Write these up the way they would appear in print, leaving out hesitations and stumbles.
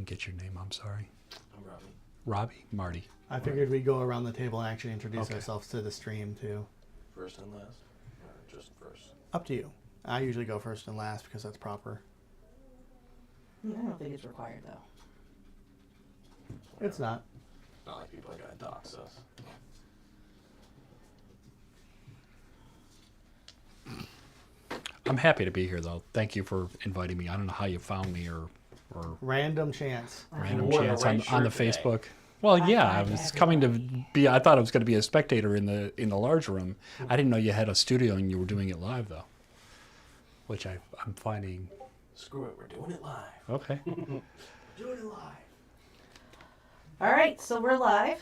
get your name. I'm sorry. I'm Robbie. Robbie? Marty. I figured we'd go around the table and actually introduce ourselves to the stream, too. First and last? Or just first? Up to you. I usually go first and last because that's proper. I don't think it's required, though. It's not. Not like people are going to dox us. I'm happy to be here, though. Thank you for inviting me. I don't know how you found me or Random chance. random wore the chance right on the shirt today. Facebook. Well, I yeah, I find was that coming to be. I thought I was going to be a spectator in the large room. I didn't know you had a studio and you were doing it live, though, which I'm finding. Screw it, we're doing it live. Okay. Doing it live. All right, so we're live.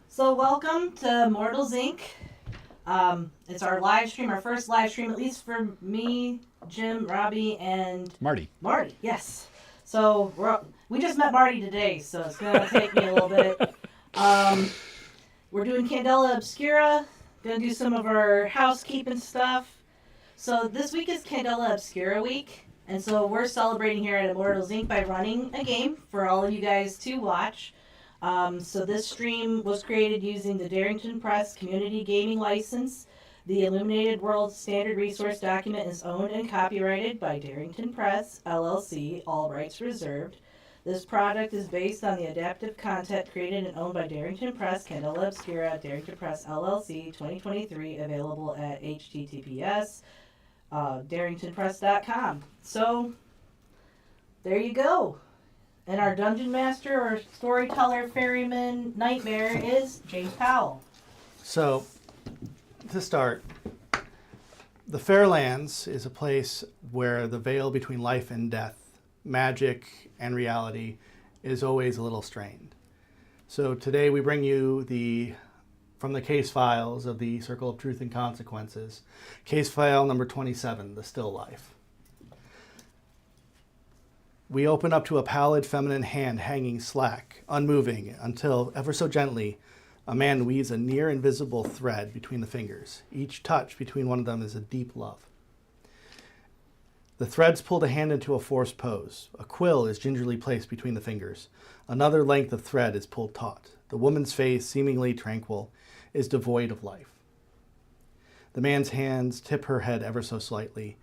So welcome to Immortals, Inc. It's our live stream, our first live stream, at least for me, Jim, Robbie, and Marty. Marty. Yes. So we just met Marty today, so it's going to take me a little bit. We're doing Candela Obscura. Going to do some of our housekeeping stuff. So this week is Candela Obscura week, and so we're celebrating here at Immortals Inc. by running a game for all of you guys to watch. So this stream was created using the Darrington Press Community Gaming License. The Illuminated World Standard Resource document is owned and copyrighted by Darrington Press, LLC, all rights reserved. This product is based on the adaptive content created and owned by Darrington Press, Candela Obscura, Darrington Press, LLC, 2023, available at https darringtonpress.com. So, there you go. And our dungeon master or storyteller ferryman nightmare is James Powell. So, to start, the Fairlands is a place where the veil between life and death, magic and reality, is always a little strained. So today we bring you from the case files of the Circle of Truth and Consequences, case file number 27, The Still Life. We open up to a pallid feminine hand hanging slack, unmoving, until, ever so gently, a man weaves a near invisible thread between the fingers. Each touch between one of them is a deep love. The threads pull the hand into a forced pose. A quill is gingerly placed between the fingers. Another length of thread is pulled taut. The woman's face, seemingly tranquil, is devoid of life. The man's hands tip her head ever so slightly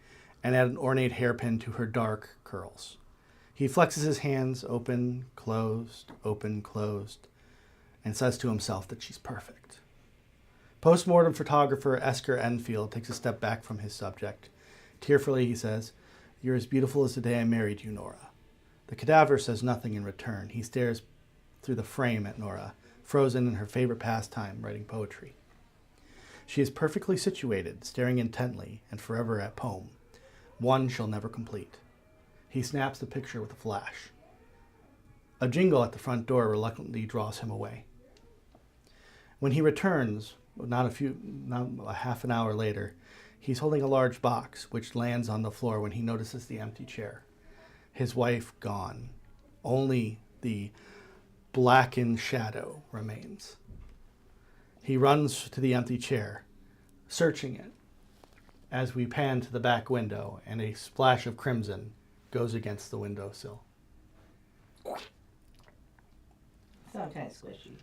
and add an ornate hairpin to her dark curls. He flexes his hands, open, closed, and says to himself that she's perfect. Post-mortem photographer Esker Enfield takes a step back from his subject. Tearfully, he says, "You're as beautiful as the day I married you, Nora." The cadaver says nothing in return. He stares through the frame at Nora, frozen in her favorite pastime, writing poetry. She is perfectly situated, staring intently and forever at poem. One she'll never complete. He snaps the picture with a flash. A jingle at the front door reluctantly draws him away. When he returns, not a half an hour later, he's holding a large box, which lands on the floor when he notices the empty chair. His wife gone. Only the blackened shadow remains. He runs to the empty chair, searching it, as we pan to the back window, and a splash of crimson goes against the windowsill. Sound kind of squishy.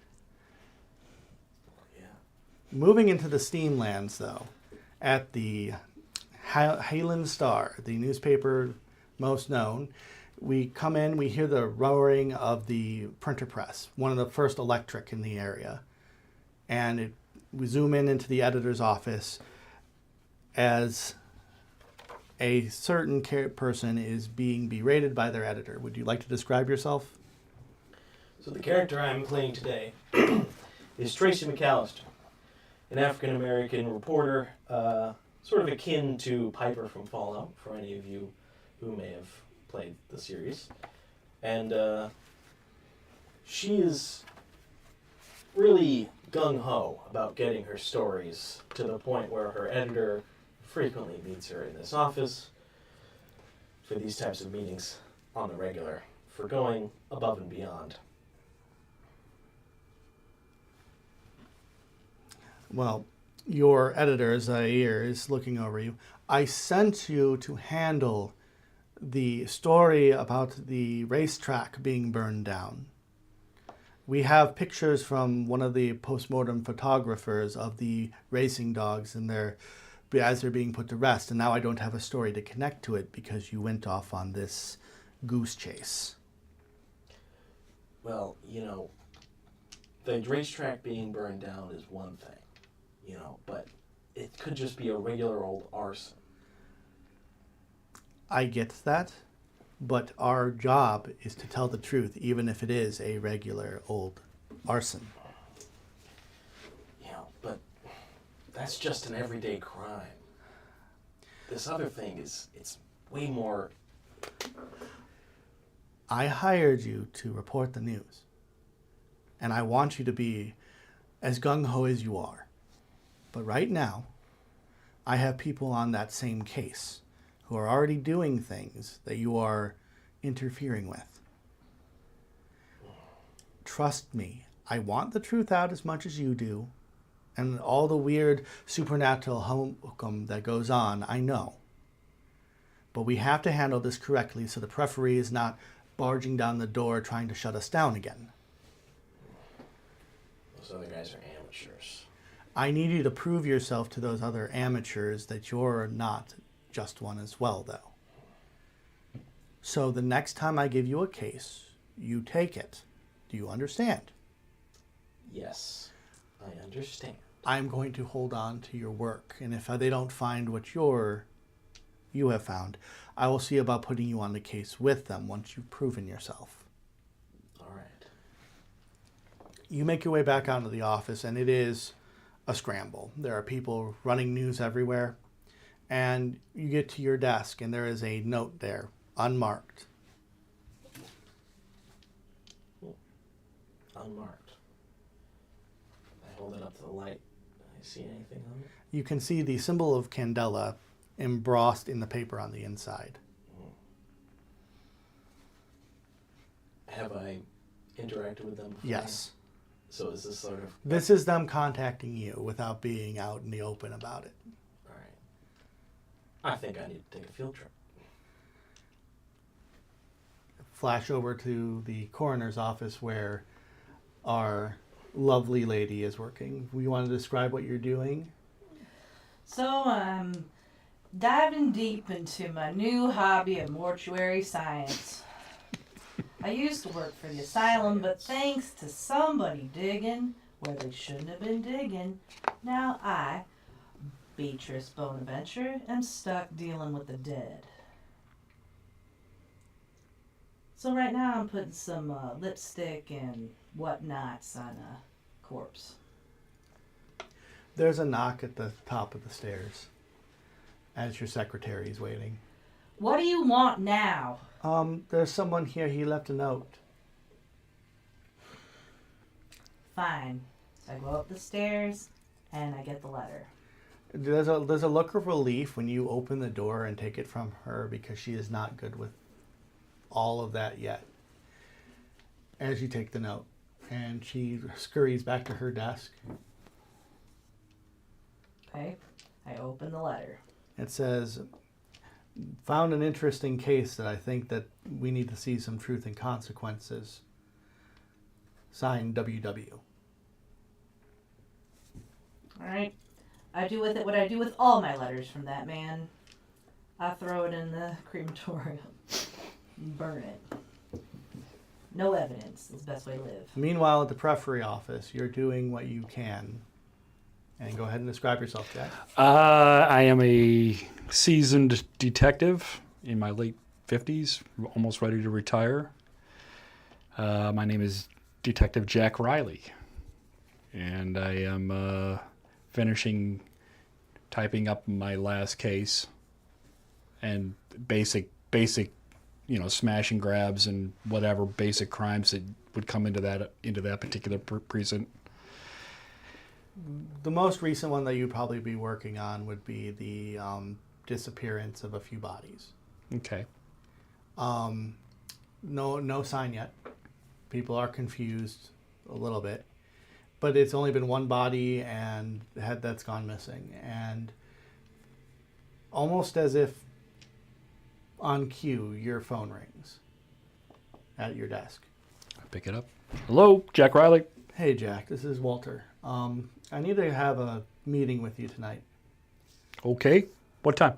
Yeah. Moving into the Steamlands, though, at the Highland Star, the newspaper most known, we come in, we hear the roaring of the printer press, one of the first electric in the area. And we zoom in into the editor's office as a certain person is being berated by their editor. Would you like to describe yourself? So the character I'm playing today is Tracy McAllister, an African-American reporter, sort of akin to Piper from Fallout, for any of you who may have played the series. And she is really gung-ho about getting her stories to the point where her editor frequently meets her in this office for these types of meetings on the regular, for going above and beyond. Well, your editor, Zaire, is looking over you. I sent you to handle the story about the racetrack being burned down. We have pictures from one of the postmortem photographers of the racing dogs and as they're being put to rest, and now I don't have a story to connect to it because you went off on this goose chase. Well, the racetrack being burned down is one thing, but it could just be a regular old arson. I get that, but our job is to tell the truth, even if it is a regular old arson. But that's just an everyday crime. This other thing it's way more... I hired you to report the news, and I want you to be as gung-ho as you are. But right now, I have people on that same case who are already doing things that you are interfering with. Trust me, I want the truth out as much as you do, and all the weird supernatural hokum that goes on, I know. But we have to handle this correctly so the referee is not barging down the door trying to shut us down again. Those other guys are amateurs. I need you to prove yourself to those other amateurs that you're not just one as well, though. So the next time I give you a case, you take it. Do you understand? Yes, I understand. I'm going to hold on to your work, and if they don't find what you have found, I will see about putting you on the case with them once you've proven yourself. All right. You make your way back onto the office, and it is a scramble. There are people running news everywhere, and you get to your desk, and there is a note there, unmarked. Unmarked. I hold it up to the light. I see anything on it? You can see the symbol of Candela embossed in the paper on the inside. Have I interacted with them before? Yes. So is this sort of... This is them contacting you without being out in the open about it. All right. I think I need to take a field trip. Flash over to the coroner's office where our lovely lady is working. We want to describe what you're doing. So I'm diving deep into my new hobby of mortuary science. I used to work for the asylum, but thanks to somebody digging where they shouldn't have been digging, now I, Beatrice Bonaventure, am stuck dealing with the dead. So right now I'm putting some lipstick and whatnots on a corpse. There's a knock at the top of the stairs as your secretary is waiting. What do you want now? There's someone here. He left a note. Fine. So I go up the stairs and I get the letter. There's a look of relief when you open the door and take it from her because she is not good with all of that yet. As you take the note, and she scurries back to her desk. Okay. I open the letter. It says, found an interesting case that I think that we need to see some truth and consequences. Signed, WW. All right. I do with it what I do with all my letters from that man. I throw it in the crematorium. Burn it. No evidence is the best way to live. Meanwhile, at the Prefery office, you're doing what you can. And go ahead and describe yourself, Jack. I am a seasoned detective in my late 50s, almost ready to retire. My name is Detective Jack Riley. And I am finishing typing up my last case and basic, smash and grabs and whatever basic crimes that would come into that particular precinct. The most recent one that you'd probably be working on would be the disappearance of a few bodies. Okay. No sign yet. People are confused a little bit. But it's only been one body and head that's gone missing. And almost as if on cue, your phone rings at your desk. I pick it up. Hello, Jack Riley. Hey, Jack, this is Walter. I need to have a meeting with you tonight. Okay. What time?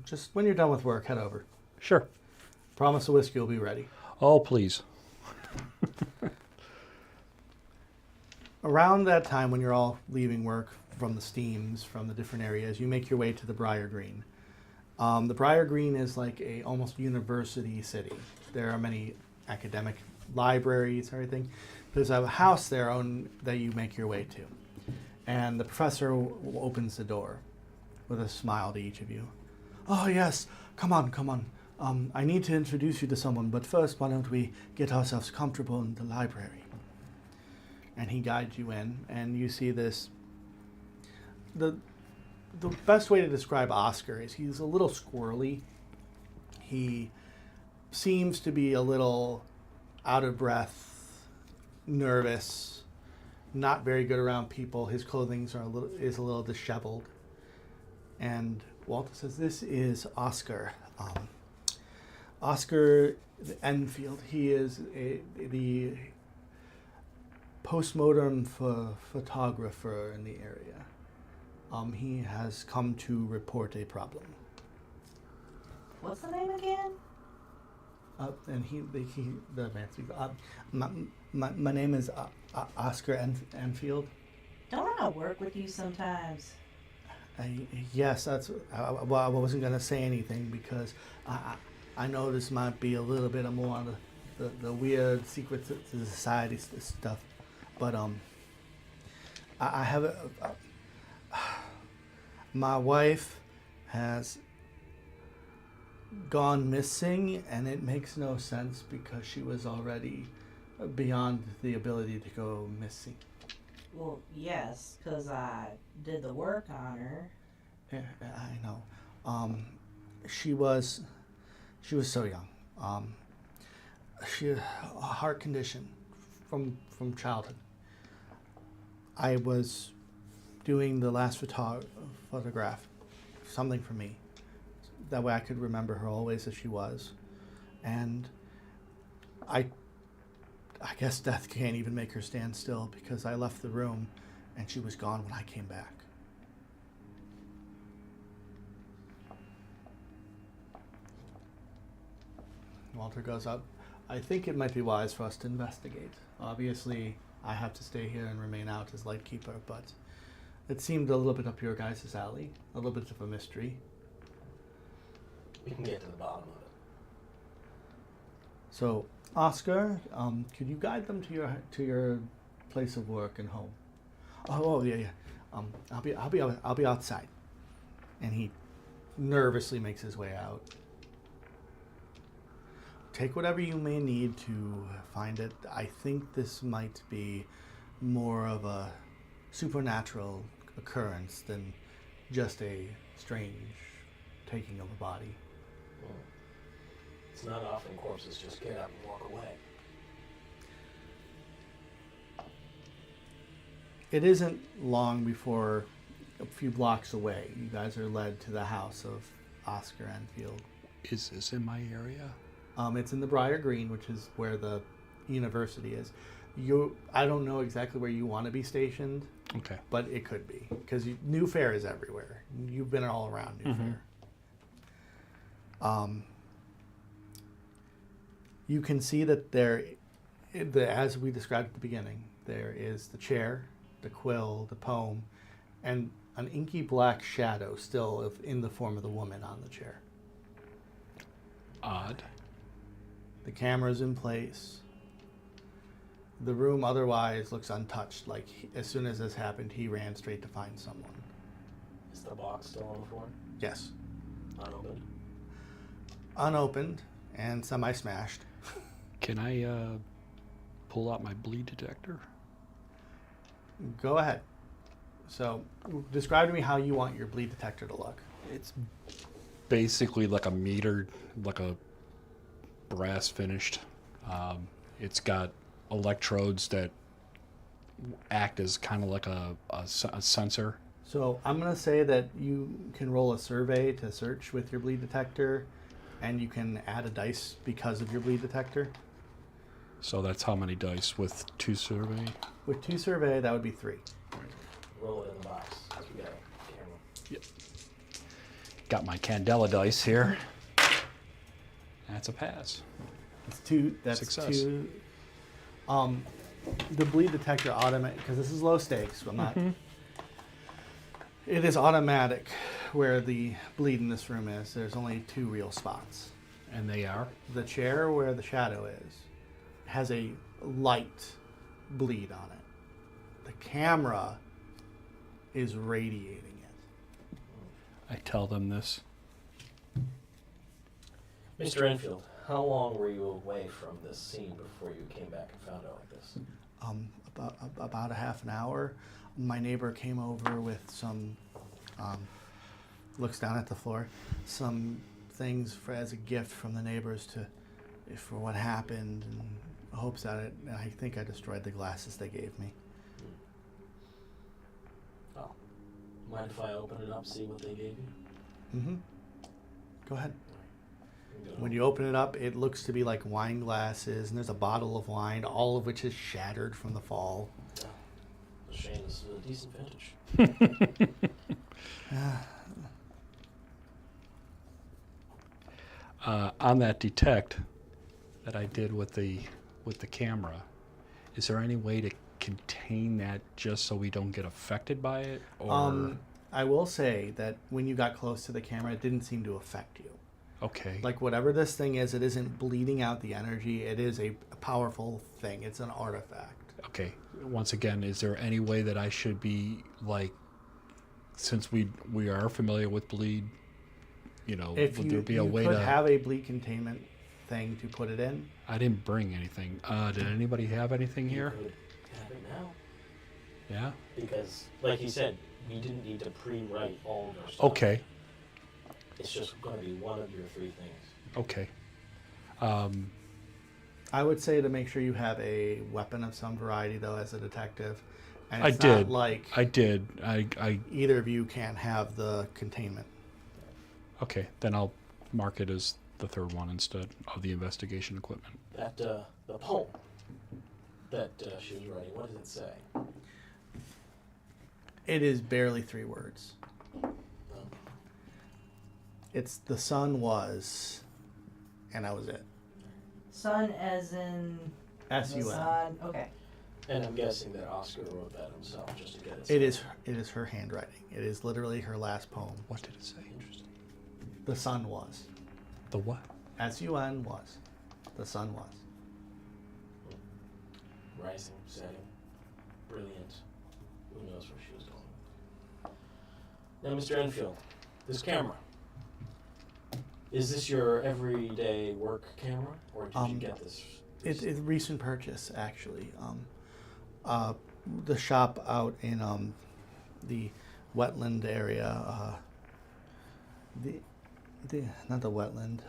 Just when you're done with work, head over. Sure. Promise the whiskey will be ready. Oh, please. Around that time when you're all leaving work from the steams, from the different areas, you make your way to the Briar Green. The Briar Green is like a almost university city. There are many academic libraries, everything. There's a house there that you make your way to. And the professor opens the door with a smile to each of you. Oh, yes. Come on, come on. I need to introduce you to someone, but first, why don't we get ourselves comfortable in the library? And he guides you in, and you see this. The best way to describe Oscar is he's a little squirrely. He seems to be a little out of breath, nervous, not very good around people. His clothing is a little disheveled. And Walter says, "This is Oscar. Oscar Enfield. He is the postmodern photographer in the area. He has come to report a problem." What's the name again? And the man speaks. My name is Oscar Enfield. Don't I work with you sometimes? Yes, that's. Well, I wasn't gonna say anything because I know this might be a little bit more on the weird secret society stuff, but I have my wife has gone missing, and it makes no sense because she was already beyond the ability to go missing. Well, yes, because I did the work on her. Yeah, I know. She was so young. She had a heart condition from childhood. I was doing the last photograph, something for me. That way I could remember her always as she was. And I guess death can't even make her stand still because I left the room and she was gone when I came back. Walter goes up. I think it might be wise for us to investigate. Obviously, I have to stay here and remain out as lightkeeper, but it seemed a little bit up your guys' alley, a little bit of a mystery. We can get to the bottom of it. So, Oscar, could you guide them to your place of work and home? Oh yeah. I'll be outside. And he nervously makes his way out. Take whatever you may need to find it. I think this might be more of a supernatural occurrence than just a strange taking of a body. Well, it's not often corpses just get up and walk away. It isn't long before, a few blocks away, you guys are led to the house of Oscar Enfield. Is this in my area? It's in the Briar Green, which is where the university is. I don't know exactly where you want to be stationed, Okay. but it could be because New Fair is everywhere. You've been all around New Fair. You can see that as we described at the beginning, there is the chair, the quill, the poem, and an inky black shadow still in the form of the woman on the chair. Odd. The camera's in place. The room otherwise looks untouched. Like as soon as this happened, he ran straight to find someone. Is the box still on the floor? Yes. Unopened? Unopened and semi-smashed. Can I pull out my bleed detector? Go ahead. So, describe to me how you want your bleed detector to look. It's basically like a meter, like a brass finished. It's got electrodes that act as kind of like a sensor. So, I'm going to say that you can roll a survey to search with your bleed detector, and you can add a dice because of your bleed detector. So that's how many dice with 2 survey? With 2 survey, that would be 3. Roll it in the box. 'Cause we got a camera. Yep. Got my Candela dice here. That's a pass. It's 2. That's Success. 2. The bleed detector automatic, because this is low stakes. So I'm not. It is automatic where the bleed in this room is. There's only 2 real spots. And they are? The chair where the shadow is has a light bleed on it. The camera is radiating it. I tell them this. Mr. Enfield, how long were you away from this scene before you came back and found out like this? About a half an hour. My neighbor came over with some, looks down at the floor, some things as a gift from the neighbors for what happened, and hopes that I think I destroyed the glasses they gave me. Oh. Mind if I open it up, see what they gave you? Mm-hmm. Go ahead. Good. When you open it up, it looks to be like wine glasses, and there's a bottle of wine, all of which is shattered from the fall. Yeah. A shame, this is a decent vintage. On that detect that I did with the camera, is there any way to contain that just so we don't get affected by it? Or I will say that when you got close to the camera, it didn't seem to affect you. okay, Like whatever this thing is, it isn't bleeding out the energy. It is a powerful thing. It's an artifact. okay. Once again, is there any way that I should be like, since we are familiar with bleed, If would you, there be a you way could to? have a bleed containment thing to put it in. I didn't bring anything. Did anybody have anything You here? could have it now. Yeah. Because, like you said, you didn't need to pre-write all of your stuff. Okay. It's just going to be one of your 3 things. Okay. I would say to make sure you have a weapon of some variety, though, as a detective. And I it's did. not like I did. I either of you can't have the containment. okay. Then I'll mark it as the 3rd one instead of the investigation equipment. That, the poem that she was writing, what does it say? It is barely 3 words. Um, It's the sun was, and that was it. Sun as in the S-U-N. sun. Okay. and I'm guessing that Oscar wrote that himself just to get it. It is her handwriting. It is literally her last poem. What did it say? Interesting. The sun was. The what? S-U-N was. The sun was. Rising, setting, brilliant. Who knows where she was going? Now, Mr. Enfield, this camera. Is this your everyday work camera, or did you get this? It's a recent purchase, actually. The shop out in the wetland area. Not the wetland.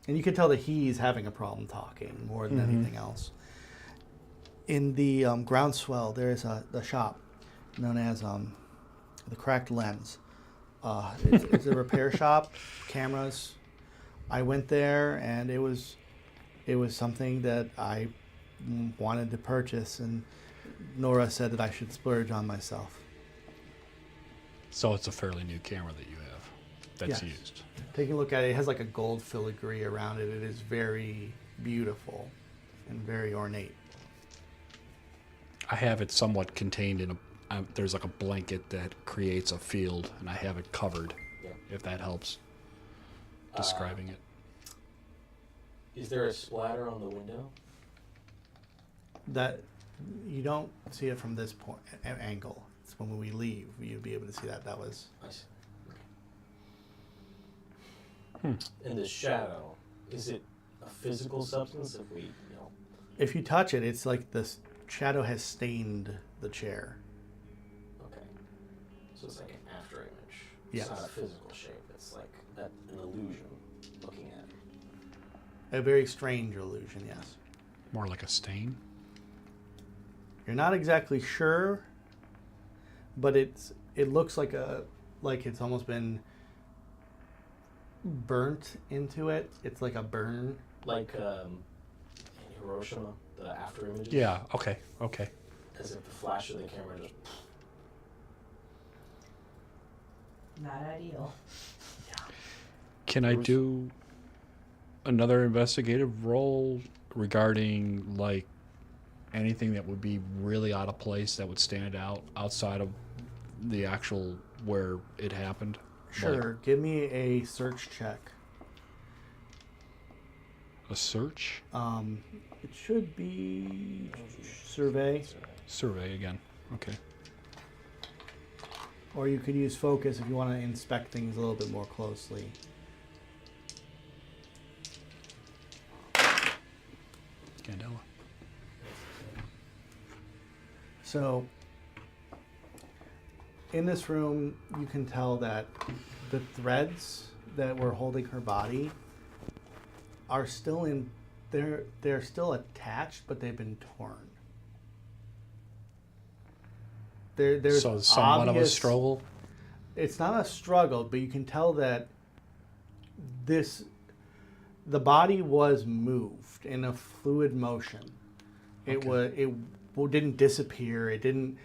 And you can tell that he's having a problem talking more than anything else. In the groundswell, there is the shop known as the Cracked Lens. It's a repair shop, cameras. I went there, and it was something that I wanted to purchase, and Nora said that I should splurge on myself. So it's a fairly new camera that you have that's Yes. used. Taking a look at it, it has like a gold filigree around it. It is very beautiful and very ornate. I have it somewhat contained in there's like a blanket that creates a field, and I have it covered. Yeah. If that helps describing it. Is there a splatter on the window? That you don't see it from this point angle. It's when we leave you'd be able to see that. That was I see. Okay. And the shadow, is it a physical substance? If we, if you touch it, it's like the shadow has stained the chair. okay. So it's like an after image. Yes. It's not a physical shape. It's like an illusion looking at it. A very strange illusion, yes. More like a stain. You're not exactly sure, but it looks like it's almost been burnt into it. It's like a burn. Like in Hiroshima, the after images. Yeah. Okay. Okay. As if the flash of the camera just. Not ideal. Can I do another investigative role regarding like anything that would be really out of place that would stand out outside of the actual where it happened? Sure. Give me a search check. A search? It should be survey, Survey again. Okay. or you could use focus if you want to inspect things a little bit more closely. Candela. So, in this room, you can tell that the threads that were holding her body are still in. They're still attached, but they've been torn. There's So somewhat of a obvious- struggle. It's not a struggle, but you can tell that the body was moved in a fluid motion. It didn't disappear. It didn't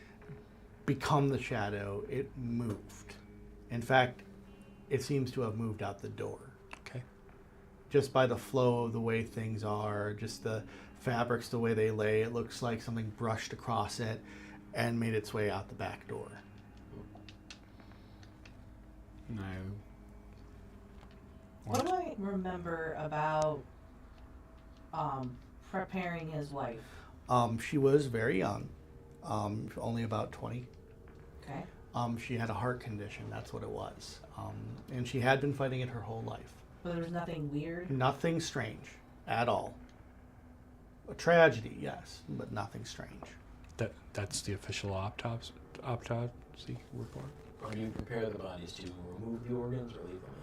become the shadow. It moved. In fact, it seems to have moved out the door. Okay. Just by the flow of the way things are, just the fabrics, the way they lay, it looks like something brushed across it and made its way out the back door. No. What do I remember about preparing his wife? She was very young, only about 20. Okay. She had a heart condition, that's what it was. And she had been fighting it her whole life. But there's nothing weird. Nothing strange at all. A tragedy, yes, but nothing strange. That's the official autopsy report. When you prepare the bodies, do you remove the organs or leave them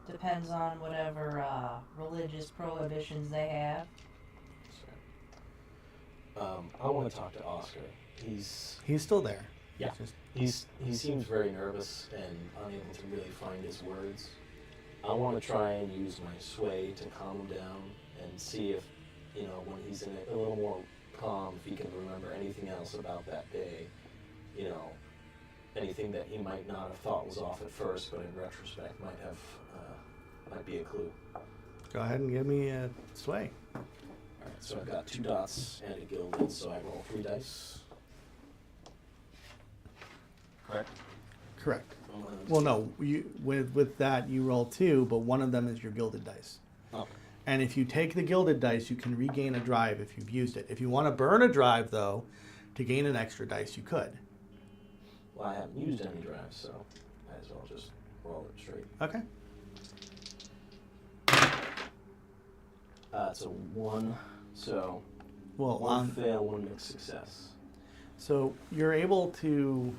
in? Depends on whatever religious prohibitions they have. I want to talk to Oscar. He's He's still there. Yeah. Just- he seems very nervous and unable to really find his words. I want to try and use my sway to calm him down and see if, when he's in a little more calm, if he can remember anything else about that day. Anything that he might not have thought was off at first, but in retrospect might be a clue. Go ahead and give me a sway. Alright, so I've got 2 dots and a gilded, so I roll 3 dice. Correct? Correct. Well, no, with that you roll 2, but one of them is your gilded dice. Oh. And if you take the gilded dice, you can regain a drive if you've used it. If you want to burn a drive, though, to gain an extra dice, you could. Well, I haven't used any drives, so might as well just roll it straight. Okay. It's a 1, so Well, 1 fail, 1 mixed success. so you're able to.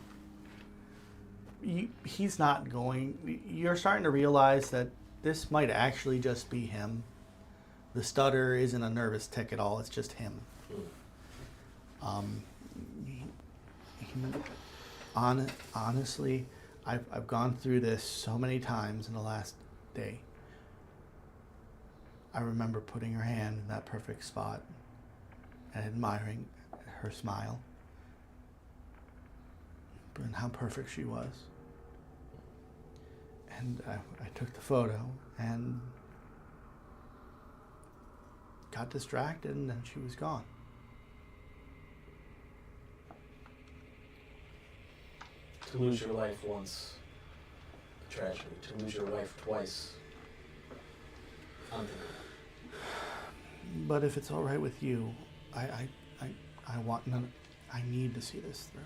He's not going. You're starting to realize that this might actually just be him. The stutter isn't a nervous tick at all. It's just him. Honestly, I've gone through this so many times in the last day. I remember putting her hand in that perfect spot and admiring her smile and how perfect she was. And I took the photo and got distracted, and then she was gone. To lose your life once, a tragedy. To lose your wife twice, unthinkable. But if it's all right with you, I need to see this through.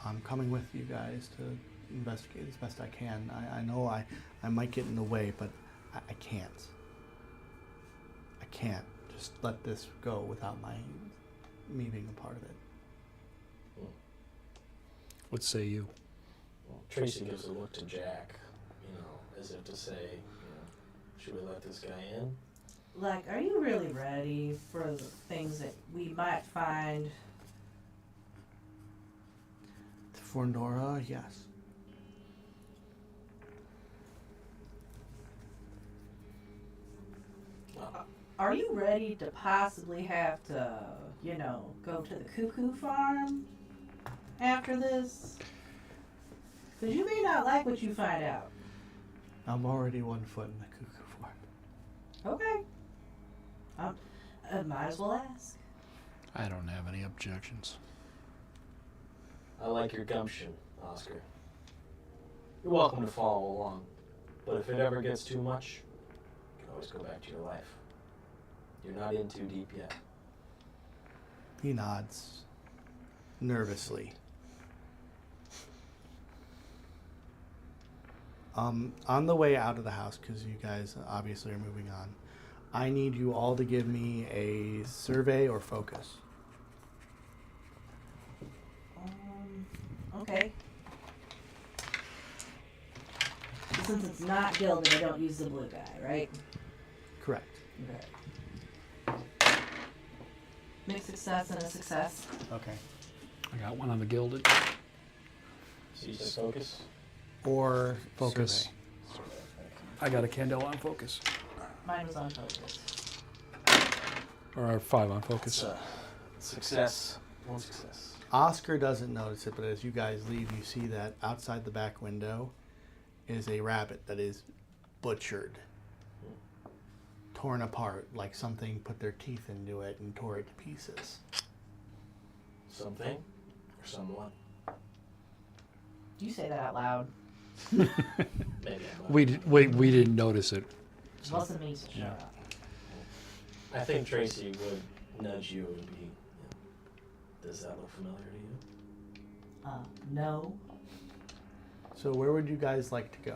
I'm coming with you guys to investigate as best I can. I know I might get in the way, but I can't. I can't just let this go without me being a part of it. What say you? Well, Tracy gives a look to Jack, as if to say, should we let this guy in? Like, are you really ready for the things that we might find? For Nora, yes. Are you ready to possibly have to, go to the cuckoo farm after this? Because you may not like what you find out. I'm already 1 foot in the cuckoo farm. Okay. I might as well ask. I don't have any objections. I like your gumption, Oscar. You're welcome to follow along, but if it ever gets too much, you can always go back to your life. You're not in too deep yet. He nods nervously. On the way out of the house, because you guys obviously are moving on, I need you all to give me a survey or focus. Okay. Since it's not gilded, I don't use the blue guy, right? Correct. Okay. Mixed success and a success. Okay. I got one on the gilded. So you said focus? Or Focus. survey. I got a Candela on focus. Mine was on focus. Or 5 on focus. Success. One success. Oscar doesn't notice it, but as you guys leave, you see that outside the back window is a rabbit that is butchered, torn apart, like something put their teeth into it and tore it to pieces. Something or someone. You say that out loud. Maybe I'm not. We didn't notice it. It wasn't me, so shut Yeah. up. I think Tracy would nudge you and be, does that look familiar to you? No. So where would you guys like to go?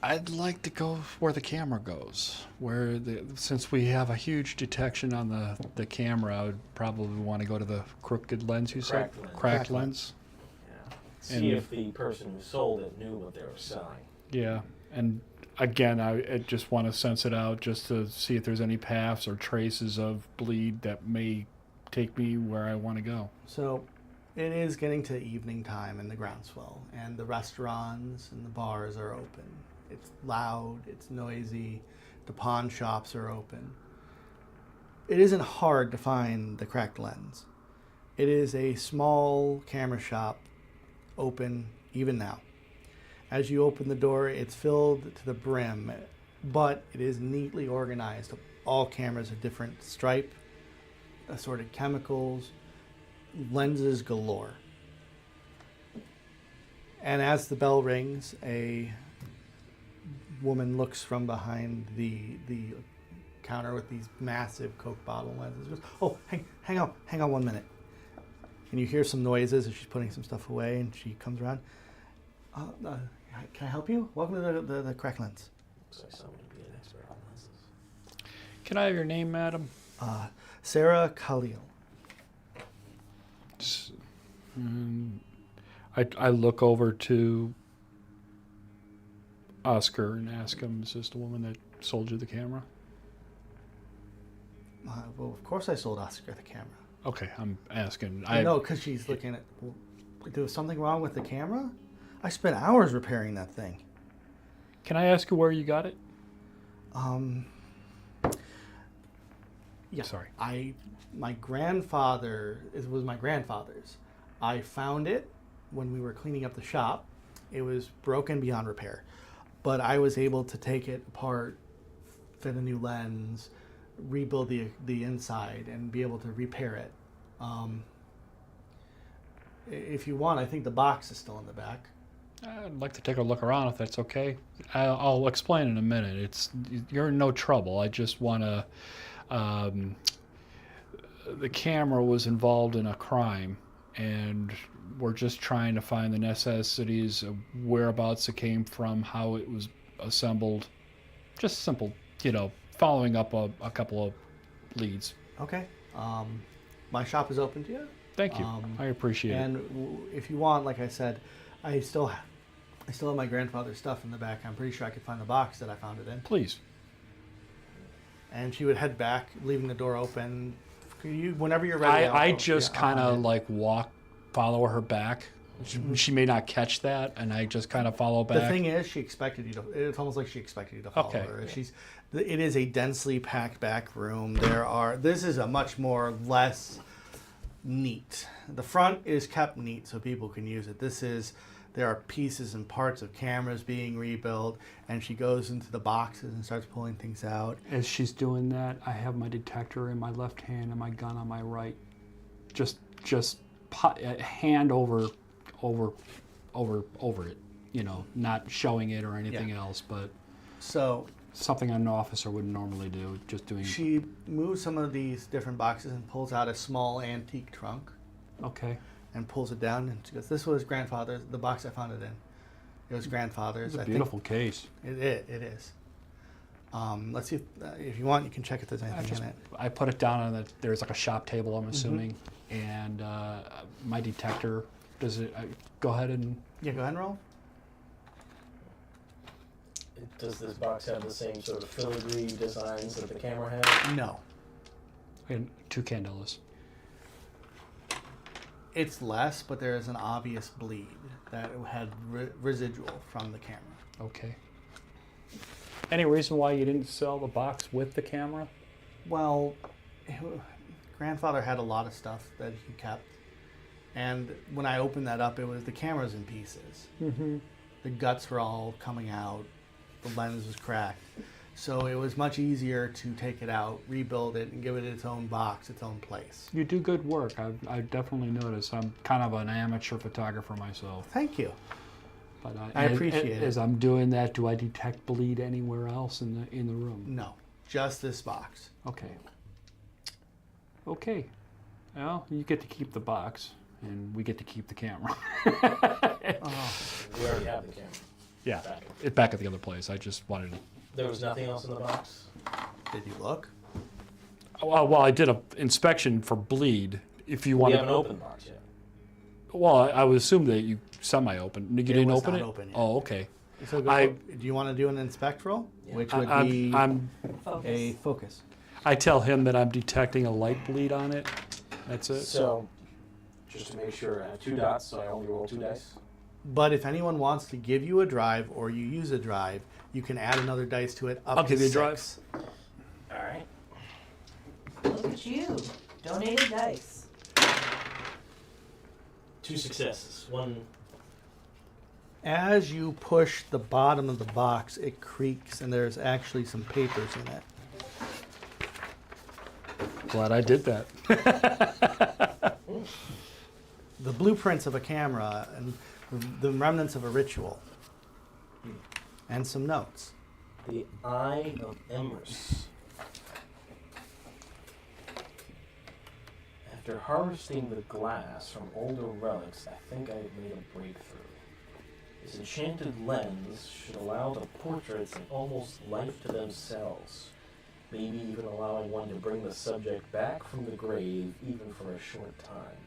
I'd like to go where the camera goes. Since we have a huge detection on the camera, I would probably want to go to the crooked lens you said? Cracked lens. Cracked Cracked lens. Yeah. See And- if the person who sold it knew what they were selling. Yeah. And again, I just want to sense it out just to see if there's any paths or traces of bleed that may take me where I want to go. So it is getting to evening time in the groundswell, and the restaurants and the bars are open. It's loud, it's noisy, the pawn shops are open. It isn't hard to find the cracked lens. It is a small camera shop, open even now. As you open the door, it's filled to the brim, but it is neatly organized. All cameras of different stripe, assorted chemicals, lenses galore. And as the bell rings, a woman looks from behind the counter with these massive Coke bottle lenses. Goes, "Oh, hang on 1 minute." And you hear some noises as she's putting some stuff away, and she comes around. Can I help you? Welcome to the crack lens. Looks like someone would be an expert on lenses. Can I have your name, madam? Sarah Khalil. I look over to Oscar and ask him, is this the woman that sold you the camera? Well, of course I sold Oscar the camera. Okay, I'm asking. No, because she's looking at. Well, there was something wrong with the camera? I spent hours repairing that thing. Can I ask you where you got it? Yeah. Sorry. My grandfather, it was my grandfather's. I found it when we were cleaning up the shop. It was broken beyond repair, but I was able to take it apart, fit a new lens, rebuild the inside, and be able to repair it. If you want, I think the box is still in the back. I'd like to take a look around if that's okay. I'll explain in a minute. You're in no trouble. I just want to. The camera was involved in a crime, and we're just trying to find the necessities of whereabouts it came from, how it was assembled. Just simple, following up a couple of leads. Okay. My shop is open to you. Thank you. I appreciate it. And if you want, like I said, I still have my grandfather's stuff in the back. I'm pretty sure I could find the box that I found it in. Please. And she would head back, leaving the door open. Whenever you're ready. I I'll just I'll kind find of it. follow her back She may not catch that, and I just kind of follow back. The thing is, she expected you to. It's almost like she expected you to follow her. It is a densely packed back room. This is a much more less neat. The front is kept neat so people can use it. There are pieces and parts of cameras being rebuilt, and she goes into the boxes and starts pulling things out. As she's doing that, I have my detector in my left hand and my gun on my right. Just hand over it, not showing it or anything else, but So something an officer would normally do, just doing. she moves some of these different boxes and pulls out a small antique trunk Okay. and pulls it down, and she goes, "This was grandfather's. The box I found it in. It was grandfather's. It's a beautiful case. It is. Let's see if you want, you can check if there's anything in it. I put it down on there's like a shop table, I'm assuming, and my detector. Does it? Go ahead and. Yeah, go ahead and roll. Does this box have the same sort of filigree designs that the camera has? No, And 2 Candelas. it's less, but there is an obvious bleed that had residual from the camera. Okay. Any reason why you didn't sell the box with the camera? Well, grandfather had a lot of stuff that he kept, and when I opened that up, the camera's in pieces. Mm-hmm. The guts were all coming out. The lens was cracked. So it was much easier to take it out, rebuild it, and give it its own box, its own place. You do good work. I definitely noticed. I'm kind of an amateur photographer myself. Thank you. But I appreciate it. As I'm doing that, do I detect bleed anywhere else in the room? No, just this box. Okay. Okay. Well, you get to keep the box, and we get to keep the camera. We already have the camera. Yeah, it's back at the other place. I just wanted to. There was nothing else in the box? Did you look? Well, I did an inspection for bleed. If you We want haven't opened the box yet. Well, I would assume that you semi-opened. You didn't was open not it? open yet. Oh, okay. So do you want to do an inspect roll? Yeah. Which would be I'm a focus. I tell him that I'm detecting a light bleed on it. That's it. So, just to make sure, I have 2 dots, so I only roll 2 dice. But if anyone wants to give you a drive or you use a drive, you can add another dice to it up I'll to give you a 6. drive. All right. Look at you. Donated dice. 2 successes. 1. As you push the bottom of the box, it creaks and there's actually some papers in it. Glad I did that. The blueprints of a camera and the remnants of a ritual. And some notes. The Eye of Emrys. After harvesting the glass from older relics, I think I've made a breakthrough. This enchanted lens should allow the portraits an almost life to themselves, maybe even allowing one to bring the subject back from the grave even for a short time.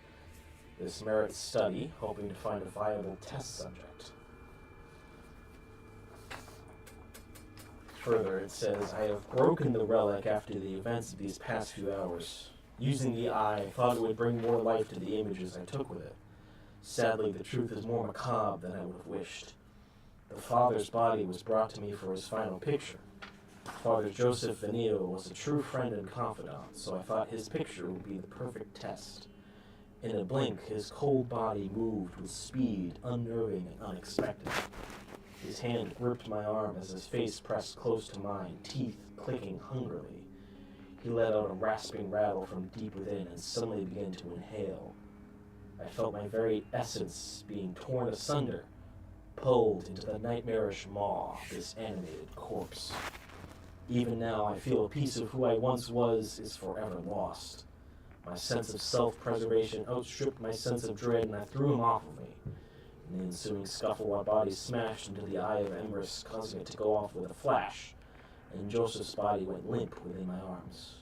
This merits study, hoping to find a viable test subject. Further, it says, I have broken the relic after the events of these past few hours. Using the eye, I thought it would bring more life to the images I took with it. Sadly, the truth is more macabre than I would have wished. The father's body was brought to me for his final picture. Father Joseph Vanille was a true friend and confidant, so I thought his picture would be the perfect test. In a blink, his cold body moved with speed, unnerving and unexpected. His hand gripped my arm as his face pressed close to mine, teeth clicking hungrily. He let out a rasping rattle from deep within and suddenly began to inhale. I felt my very essence being torn asunder, pulled into the nightmarish maw of this animated corpse. Even now, I feel a piece of who I once was is forever lost. My sense of self-preservation outstripped my sense of dread, and I threw him off of me. In the ensuing scuffle, our bodies smashed into the Eye of Emrys, causing it to go off with a flash, and Joseph's body went limp within my arms.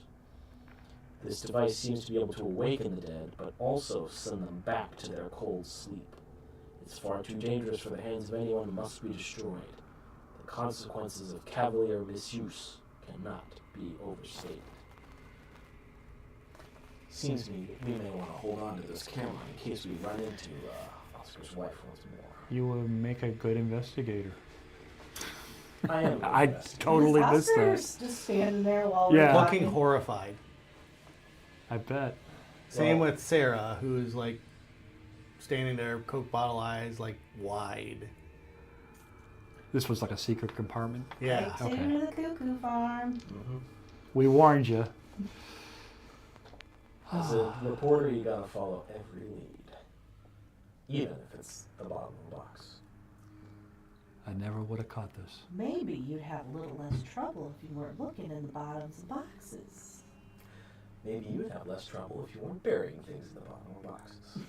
This device seems to be able to awaken the dead, but also send them back to their cold sleep. It's far too dangerous for the hands of anyone and must be destroyed. The consequences of cavalier misuse cannot be overstated. Seems to me that we may want to hold on to this camera in case we run into a Oscar's wife wants more. You would make a good investigator. I am. I invested. totally Is missed Oscar that. just standing there while Yeah. we're Looking talking? horrified. I bet. Same Well- with Sarah, who's like standing there, Coke bottle eyes, like wide. This was like a secret compartment. Yeah. Take Okay. to the cuckoo farm. Mhm. We warned you. As a reporter, you gotta follow every lead, even if it's the bottom of the box. I never would have caught this. Maybe you'd have a little less trouble if you weren't looking in the bottoms of boxes. Maybe you'd have less trouble if you weren't burying things in the bottom of boxes.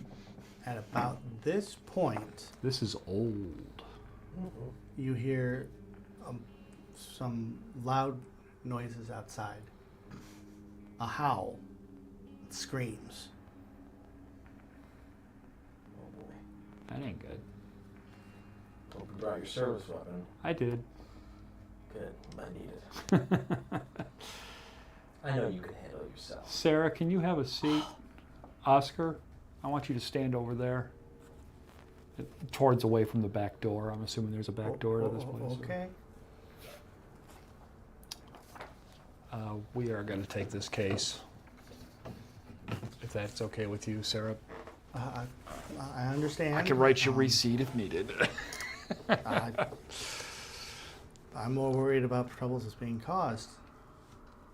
At about this point, This is old. you hear some loud noises outside. A howl. Screams. Oh boy. That ain't good. Hope you brought your service weapon. I did. Good. Might need it. I know you can handle it yourself. Sarah, can you have a seat? Oscar, I want you to stand over there. Towards away from the back door. I'm assuming there's a back door to this place. Okay. We are going to take this case. If that's okay with you, Sarah. I understand. I can write you a receipt if needed. I'm more worried about the troubles that's being caused.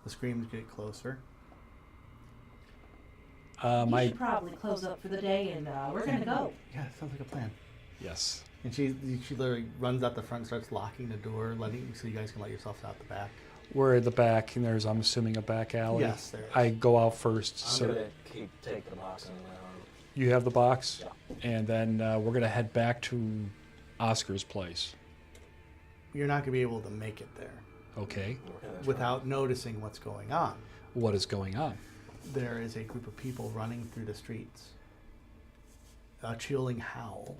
The screams get closer. You should probably close up for the day, and we're gonna go. Yeah, sounds like a plan. Yes. And she literally runs out the front, starts locking the door, so you guys can let yourselves out the back. We're at the back, and there's, I'm assuming, a back alley. Yes, there is. I go out first. I'm So gonna take the box and you have the box? Yeah. And then we're going to head back to Oscar's place. You're not going to be able to make it there Okay. without noticing what's going on. What is going on? There is a group of people running through the streets. A chilling howl.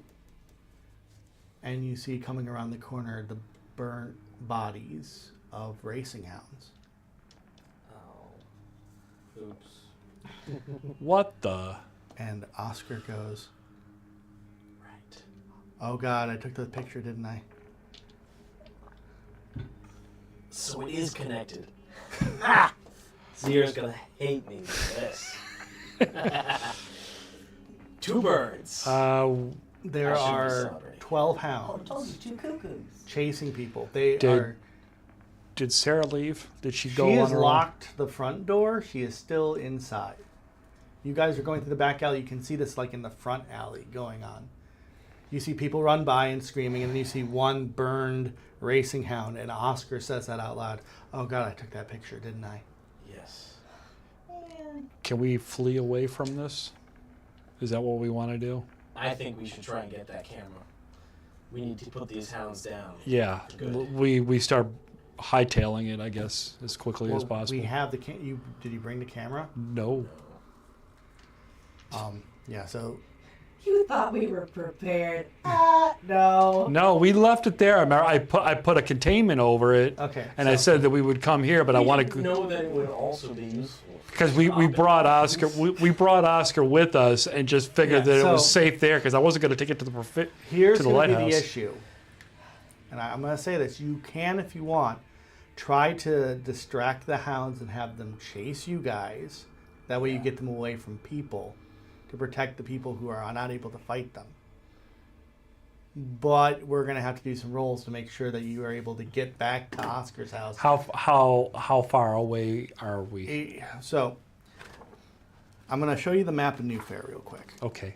And you see coming around the corner the burnt bodies of racing hounds. Oh. Oops. What the? And Oscar goes, Right. "Oh God, I took the picture, didn't I?" So it is connected. Zier's gonna hate me for this. Two birds. There I shouldn't be are celebrating. 12 I hounds told you, 2 cuckoos. chasing people. They Did are. Did Sarah leave? Did she She go on has her own? locked the front door. She is still inside. You guys are going through the back alley. You can see this like in the front alley going on. You see people run by and screaming, and then you see one burned racing hound, and Oscar says that out loud. "Oh God, I took that picture, didn't I?" Yes. Man, Can we flee away from this? Is that what we want to do? I think we should try and get that camera. We need to put these hounds down. Yeah. Good. We start hightailing it, I guess, as quickly as Well, possible. We have the did you bring the camera? No. Yeah. So you thought we were prepared. No. No, we left it there. I remember I put a containment over it. okay. And I said that we would come here, but I We want didn't to know that it would also be useful. because we brought Oscar we brought Oscar with us and just figured Yeah, that it was so- safe there because I wasn't going to take it to the Here's to the going to be lighthouse. the issue, and I'm going to say this: you can, if you want, try to distract the hounds and have them chase you guys. That way, you get them away from people to protect the people who are not able to fight them. But we're going to have to do some rolls to make sure that you are able to get back to Oscar's house. How far away are we? So, I'm going to show you the map of New Fair real quick. Okay.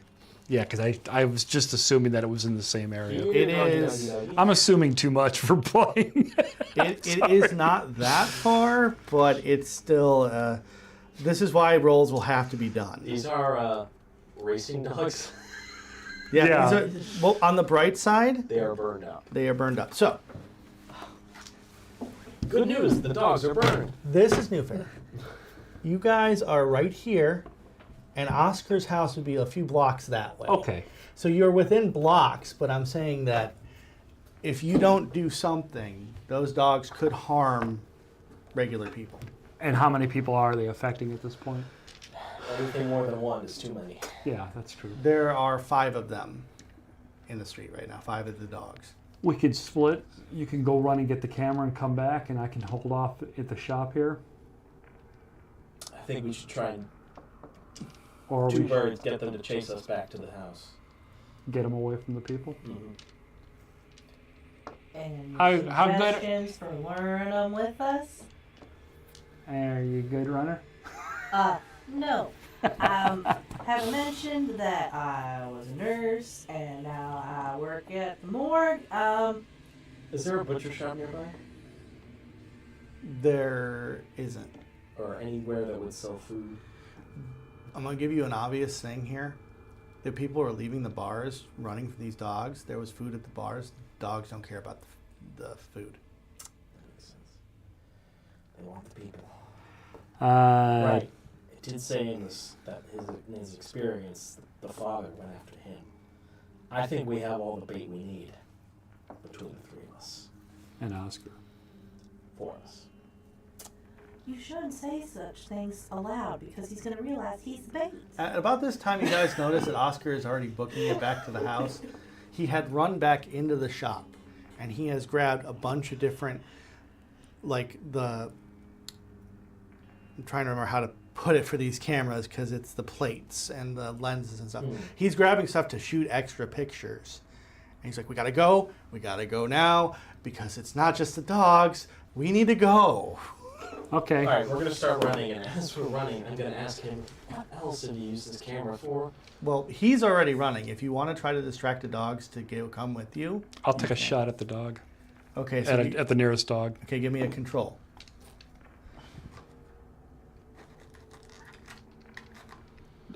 Yeah, because I was just assuming that it was in the same area. It is- I'm assuming too much for playing. It is not that far, but it's still. This is why rolls will have to be done. These are racing dogs. Yeah. These are, well, on the bright side, They are burned up. they are burned up. So Good news, the dogs are burned. this is New Fair. You guys are right here, and Oscar's house would be a few blocks that way. Okay. So you're within blocks, but I'm saying that if you don't do something, those dogs could harm regular people. And how many people are they affecting at this point? Anything more than one is too many. Yeah, that's true. There are 5 of them. in the street right now. 5 of the dogs. We could split. You can go run and get the camera and come back, and I can hold off at the shop here. I think we should try and Or two we birds, get them to chase us back to the house. get them away from the people. Mm-hmm. And How good- suggestions for luring them with us? Are you a good runner? No. Have mentioned that I was a nurse and now I work at the morgue. Is there a butcher shop nearby? There isn't. Or anywhere that would sell food? I'm going to give you an obvious thing here. If people are leaving the bars running from these dogs, there was food at the bars. Dogs don't care about the food. That makes sense. They want the people. Right. It did say in his experience, the father went after him. I think we have all the bait we need between the 3 of us. And Oscar. For us. You shouldn't say such things aloud because he's going to realize he's bait. At about this time, you guys notice that Oscar is already booking it back to the house. He had run back into the shop, and he has grabbed a bunch of different, I'm trying to remember how to put it for these cameras because it's the plates and the lenses and stuff. He's grabbing stuff to shoot extra pictures. And he's like, we gotta go now because it's not just the dogs. We need to go. Okay. All right, we're going to start running, and as we're running, I'm going to ask him, what else did he use this camera for? Well, he's already running. If you want to try to distract the dogs to come with you. I'll take a shot at the dog. Okay, so At the nearest dog. okay, give me a control.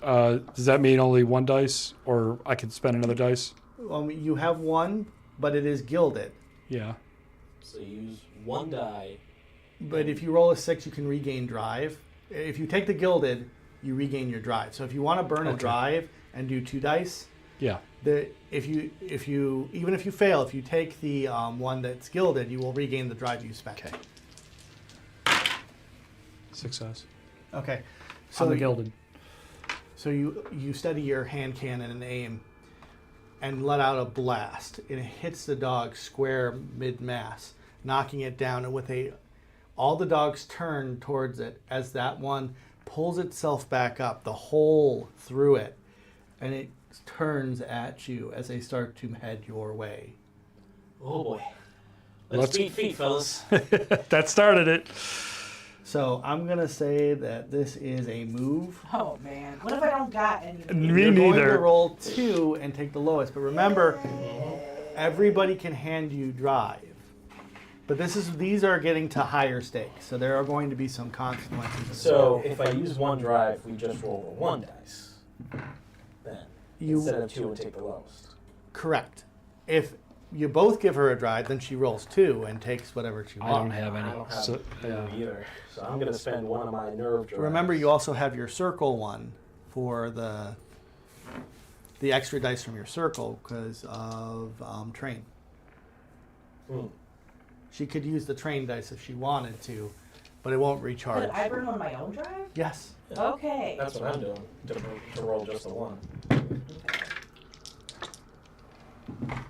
Does that mean only 1 dice, or I could spend another dice? You have 1, but it is gilded. Yeah. So you use 1 die. But if you roll a 6, you can regain drive. If you take the gilded, you regain your drive. So if you want to burn a Okay. drive and do 2 dice, Yeah. if you even if you fail, if you take the one that's gilded, you will regain the drive you spent. Okay. Success. Okay. So the gilded. So you steady your hand cannon and aim, and let out a blast. And it hits the dog square mid-mass, knocking it down. And all the dogs turn towards it as that one pulls itself back up, the hole through it, and it turns at you as they start to head your way. Oh boy. Let's beat feet, fellas. That started it. So I'm gonna say that this is a move. Oh, man. What if I don't got anything? Me You're going to neither. roll 2 and take the lowest, but remember, everybody can hand you drive. But these are getting to higher stakes, so there are going to be some consequences. So if I use 1 drive, we just roll a 1 dice. Then. Instead of 2 and take the lowest. Correct. If you both give her a drive, then she rolls 2 and takes whatever she I don't wants. have I any. don't have So, any either. So I'm going to spend 1 of my nerve drives. Remember, you also have your circle one for the extra dice from your circle because of train. Hmm. She could use the train dice if she wanted to, but it won't recharge. Could I burn on my own drive? Yes. Okay. That's what I'm doing, to roll just a 1.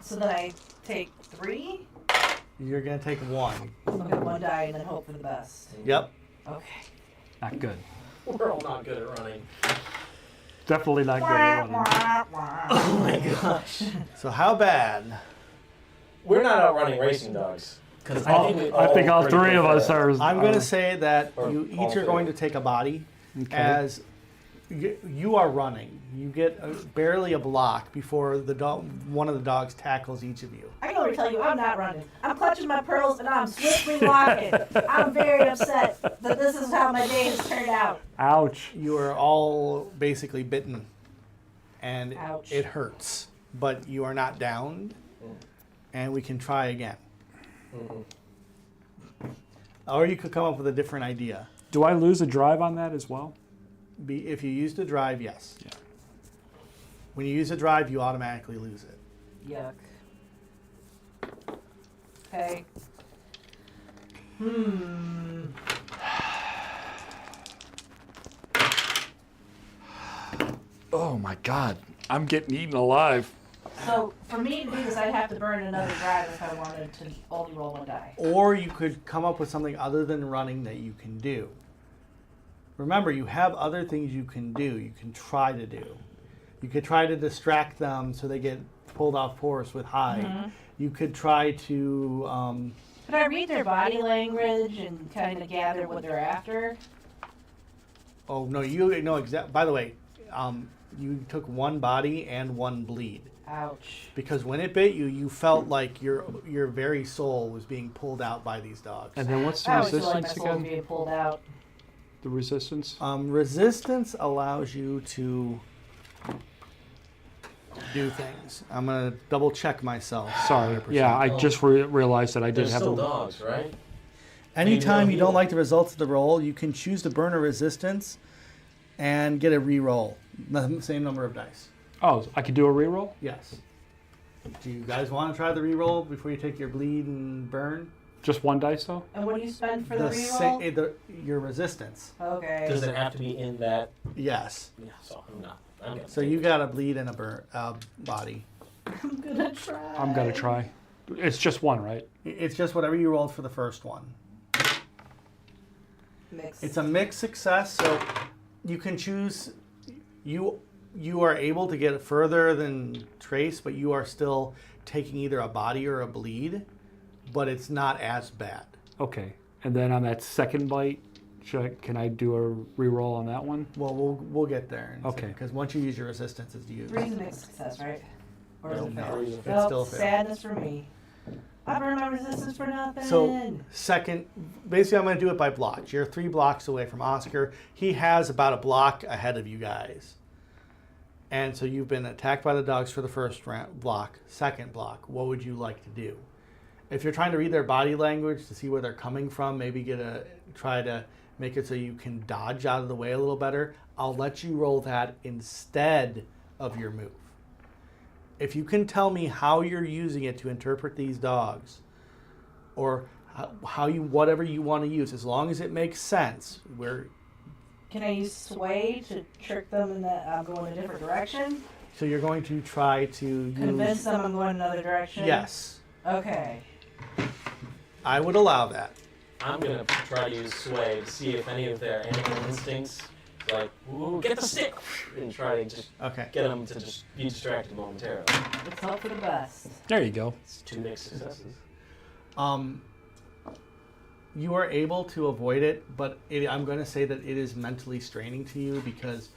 So then I take 3? You're going to take 1. Okay, 1 die and then hope for the best. Yep. Okay. not good. We're all not good at running. Definitely not good at running. Oh my gosh. So how bad? We're not outrunning racing dogs. Because I think all 3 of us are. I'm going to say that Or you all each are three. going to take a body Okay. as you are running. You get barely a block before one of the dogs tackles each of you. I can already tell you I'm not running. I'm clutching my pearls and I'm swiftly walking. I'm very upset that this is how my day has turned out. Ouch. You are all basically bitten, and Ouch. it hurts, but you are not downed, and we can try again. Or you could come up with a different idea. Do I lose a drive on that as well? If you use the drive, yes. Yeah. When you use a drive, you automatically lose it. Yuck. Okay. Oh my God. I'm getting eaten alive. So for me to do this, I'd have to burn another drive if I wanted to only roll one die. Or you could come up with something other than running that you can do. Remember, you have other things you can do. You can try to do. You could try to distract them so they get pulled off course with hide. You could try to. Could I read their body language and kind of gather what they're after? Oh no, you know exact. By the way, you took one body and one bleed. Ouch. Because when it bit you, you felt like your very soul was being pulled out by these dogs. And then what's the I always feel like my resistance soul's again? being pulled out. The resistance? Resistance allows you to do things. I'm gonna double check myself. Sorry. 100%. Yeah, I just realized that I did They're have still the. dogs, right? Anytime you heal. don't like the results of the roll, you can choose to burn a resistance and get a re-roll. The same number of dice. Oh, I could do a reroll? Yes. Do you guys want to try the re-roll before you take your bleed and burn? Just one dice though? And what do you spend for the sa- reroll? your resistance. Okay. Does it have to be in that? Yes. Yeah, so I'm not. I'm gonna So take you it. got a bleed and a burn body. I'm gonna try. I'm gonna try. It's just one, right? It's just whatever you rolled for the first one. Mix. It's a mixed success, so you can choose. You are able to get further than Trace, but you are still taking either a body or a bleed, but it's not as bad. Okay. And then on that second bite, can I do a reroll on that one? Well, we'll get there. Okay. Because once you use your resistance, it's used. Three's a mixed success, right? Or is No, it no, fail? three's a fail. Nope, It's still a fail. sadness for me. I burned my resistance for nothing. So second, basically, I'm going to do it by blocks. You're 3 blocks away from Oscar. He has about a block ahead of you guys. And so you've been attacked by the dogs for the first block. Second block, what would you like to do? If you're trying to read their body language to see where they're coming from, maybe try to make it so you can dodge out of the way a little better. I'll let you roll that instead of your move. If you can tell me how you're using it to interpret these dogs, or how you whatever you want to use, as long as it makes sense. Can I use sway to trick them in that I'm going a different direction? So you're going to try to Convince use. them I'm going another direction? Yes, Okay. I would allow that. I'm gonna try to use sway to see if any of their animal instincts, like, ooh, get the stick, and try to just Okay. get them to just be distracted momentarily. Let's hope for the best. There you go. It's 2 mixed successes. You are able to avoid it, but I'm going to say that it is mentally straining to you because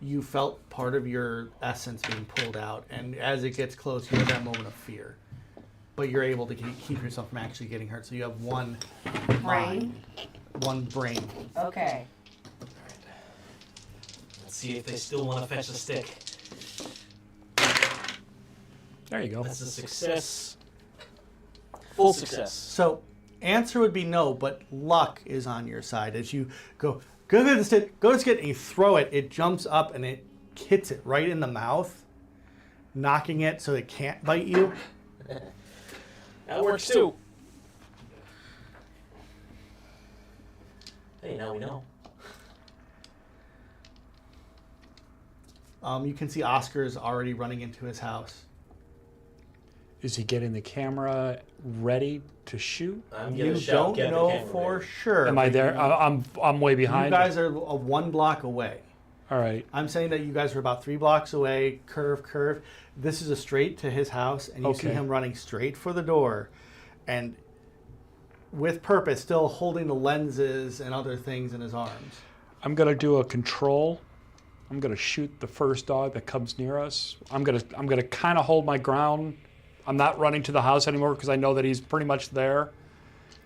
you felt part of your essence being pulled out, and as it gets close, you have that moment of fear. But you're able to keep yourself from actually getting hurt, so you have one mind, one brain. Okay. Let's see if they still want to fetch the stick. There you go. That's a success. Full success. So, answer would be no, but luck is on your side. As you go to the stick, and you throw it, it jumps up and it hits it right in the mouth, knocking it so it can't bite you. That works too. Hey, now we know. You can see Oscar's already running into his house. Is he getting the camera ready to shoot? I'm You gonna shout, don't get the know camera for ready. sure. Am I but there? I'm way You behind. guys are 1 block away. All right. I'm saying that you guys are about 3 blocks away. Curve. This is a straight to his house, and you see Okay. him running straight for the door, and with purpose, still holding the lenses and other things in his arms. I'm gonna do a control. I'm gonna shoot the first dog that comes near us. I'm gonna kind of hold my ground. I'm not running to the house anymore because I know that he's pretty much there.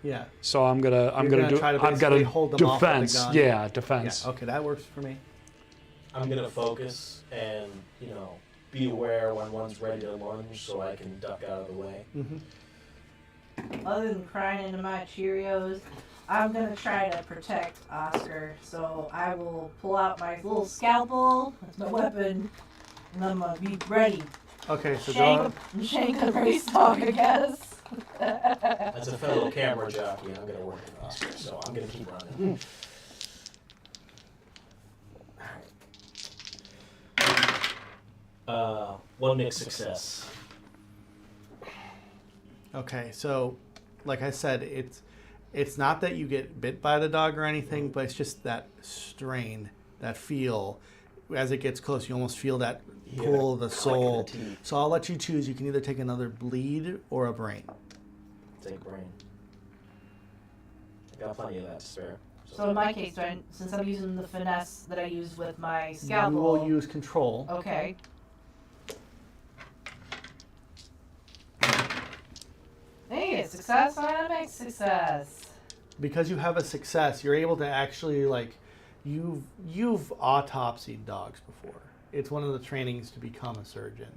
Yeah. So I'm gonna try to basically hold them off with the defense. gun. Yeah, defense. Yeah. Okay, that works for me. I'm gonna focus and, be aware when one's ready to lunge so I can duck out of the way. Other than crying into my Cheerios, I'm gonna try to protect Oscar. So I will pull out my little scalpel, that's my weapon, and I'm gonna be ready. Okay, so Shank a race dog, I guess. As a fellow camera jockey, I'm gonna work with Oscar, so I'm gonna keep running. Alright. 1 mixed success. Okay, so like I said, it's not that you get bit by the dog or anything, but it's just that strain, that feel. As it gets close, you almost feel that pull of the soul. So I'll let you choose. You can either take another bleed or a brain. Take brain. I got plenty of that to spare. So in my case, since I'm using the finesse that I use with my You scalpel. will use control. Okay. Hey, a success on a big success. Because you have a success, you're able to actually you've autopsied dogs before. It's one of the trainings to become a surgeon.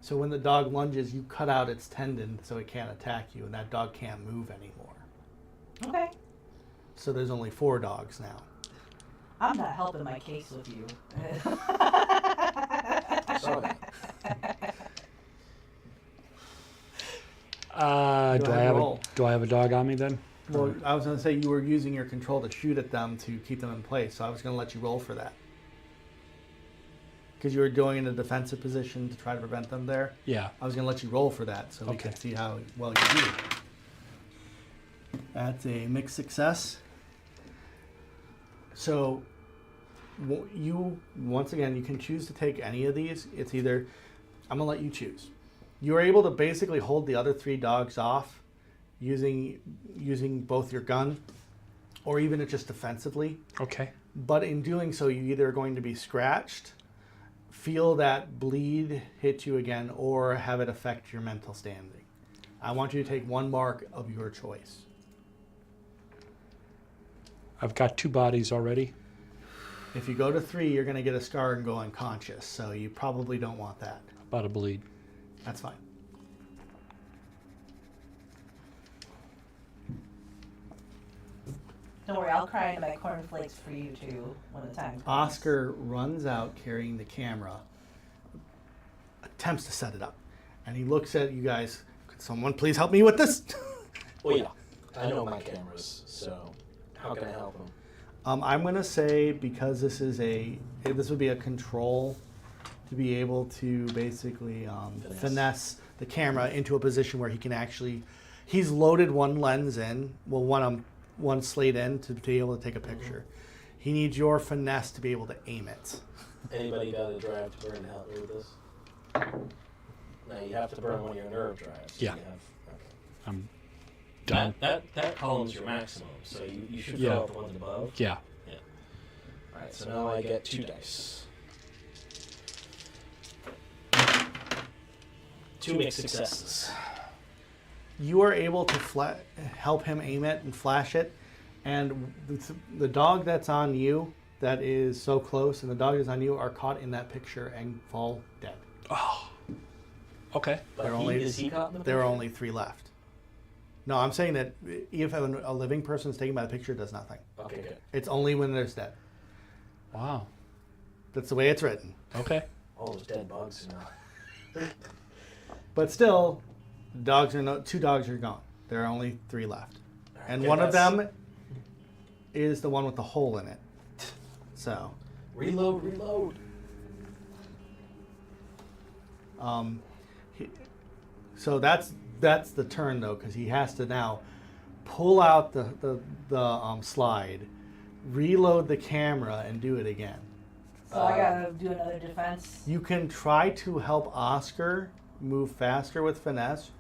So when the dog lunges, you cut out its tendon so it can't attack you, and that dog can't move anymore. Okay. So there's only 4 dogs now. I'm not helping my case with you. Sorry. Do I have a dog on me then? Well, I was going to say you were using your control to shoot at them to keep them in place, so I was going to let you roll for that. Because you were going in a defensive position to try to prevent them there. Yeah. I was going to let you roll for that so we Okay. could see how well you do. That's a mixed success. So you, once again, you can choose to take any of these. It's either, I'm going to let you choose. You are able to basically hold the other 3 dogs off using both your gun or even just defensively. Okay. But in doing so, you either are going to be scratched, feel that bleed hit you again, or have it affect your mental standing. I want you to take one mark of your choice. I've got 2 bodies already. If you go to 3, you're going to get a scar and go unconscious, so you probably don't want that. About a bleed. That's fine. Don't worry, I'll cry into my cornflakes for you too when the time comes. Oscar runs out carrying the camera, attempts to set it up, and he looks at you guys. Could someone please help me with this? Well, yeah. I know my cameras, so how can I help them? I'm going to say, because this would be a control to be able to basically finesse the camera into a position where he can actually, he's loaded one lens in, well, one slate in to be able to take a picture. Mm-hmm. He needs your finesse to be able to aim it. Anybody got a drive to burn to help me with this? No, you have to burn one of your nerve drives. Yeah. You have, okay. I'm done. That column's your maximum, so you should Yeah. fill out the ones above. Yeah. Yeah. Alright, so now I get 2 dice. 2 mixed successes. You are able to help him aim it and flash it, and the dog that's on you, that is so close, and the dog that's on you are caught in that picture and fall dead. Oh. Okay. But is he caught in the There are picture? only 3 left. No, I'm saying that if a living person is taken by the picture, it does nothing. Okay, good. It's only when there's dead. Wow. That's the way it's written. Okay. All those dead bugs now. But still, 2 dogs are gone. There are only 3 left. Alright, And good, one of that's- them is the one with the hole in it. So, Reload. so that's the turn though, because he has to now pull out the slide, reload the camera, and do it again. So I gotta do another defense. You can try to help Oscar move faster with finesse,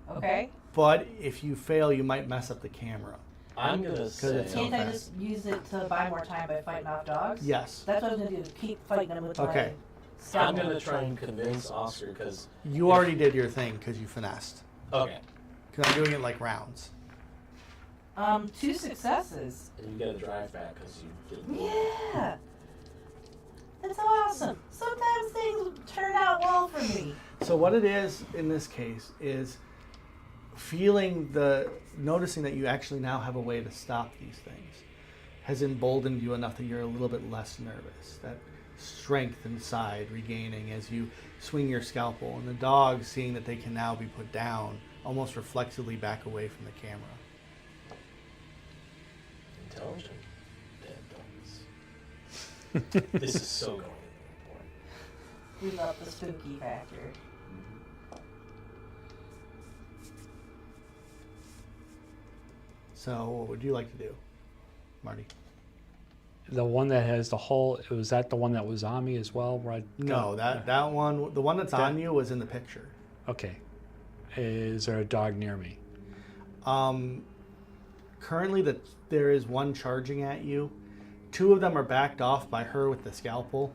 Okay. but if you fail, you might mess up the camera. I'm gonna say. it's so Can't I fast. just use it to buy more time by fighting off dogs? Yes. That's what I was gonna do. Keep fighting them with Okay. my I'm scalpel. gonna try and convince Oscar because. You already did your thing because you finessed. Okay. Because I'm doing it like rounds. 2 successes. And you get a drive back because you did. Yeah. That's awesome. Sometimes things turn out well for me. So what it is in this case is noticing that you actually now have a way to stop these things has emboldened you enough that you're a little bit less nervous. That strength inside regaining as you swing your scalpel, and the dogs, seeing that they can now be put down, almost reflexively back away from the camera. Intelligent dead dogs. This is so going in the report. We love the spooky factor. So what would you like to do, Marty? The one that has the hole, was that the one that was on me as well? Where I No, that one, the one that's on you was in the picture. Okay. Is there a dog near me? Currently, there is one charging at you. 2 of them are backed off by her with the scalpel.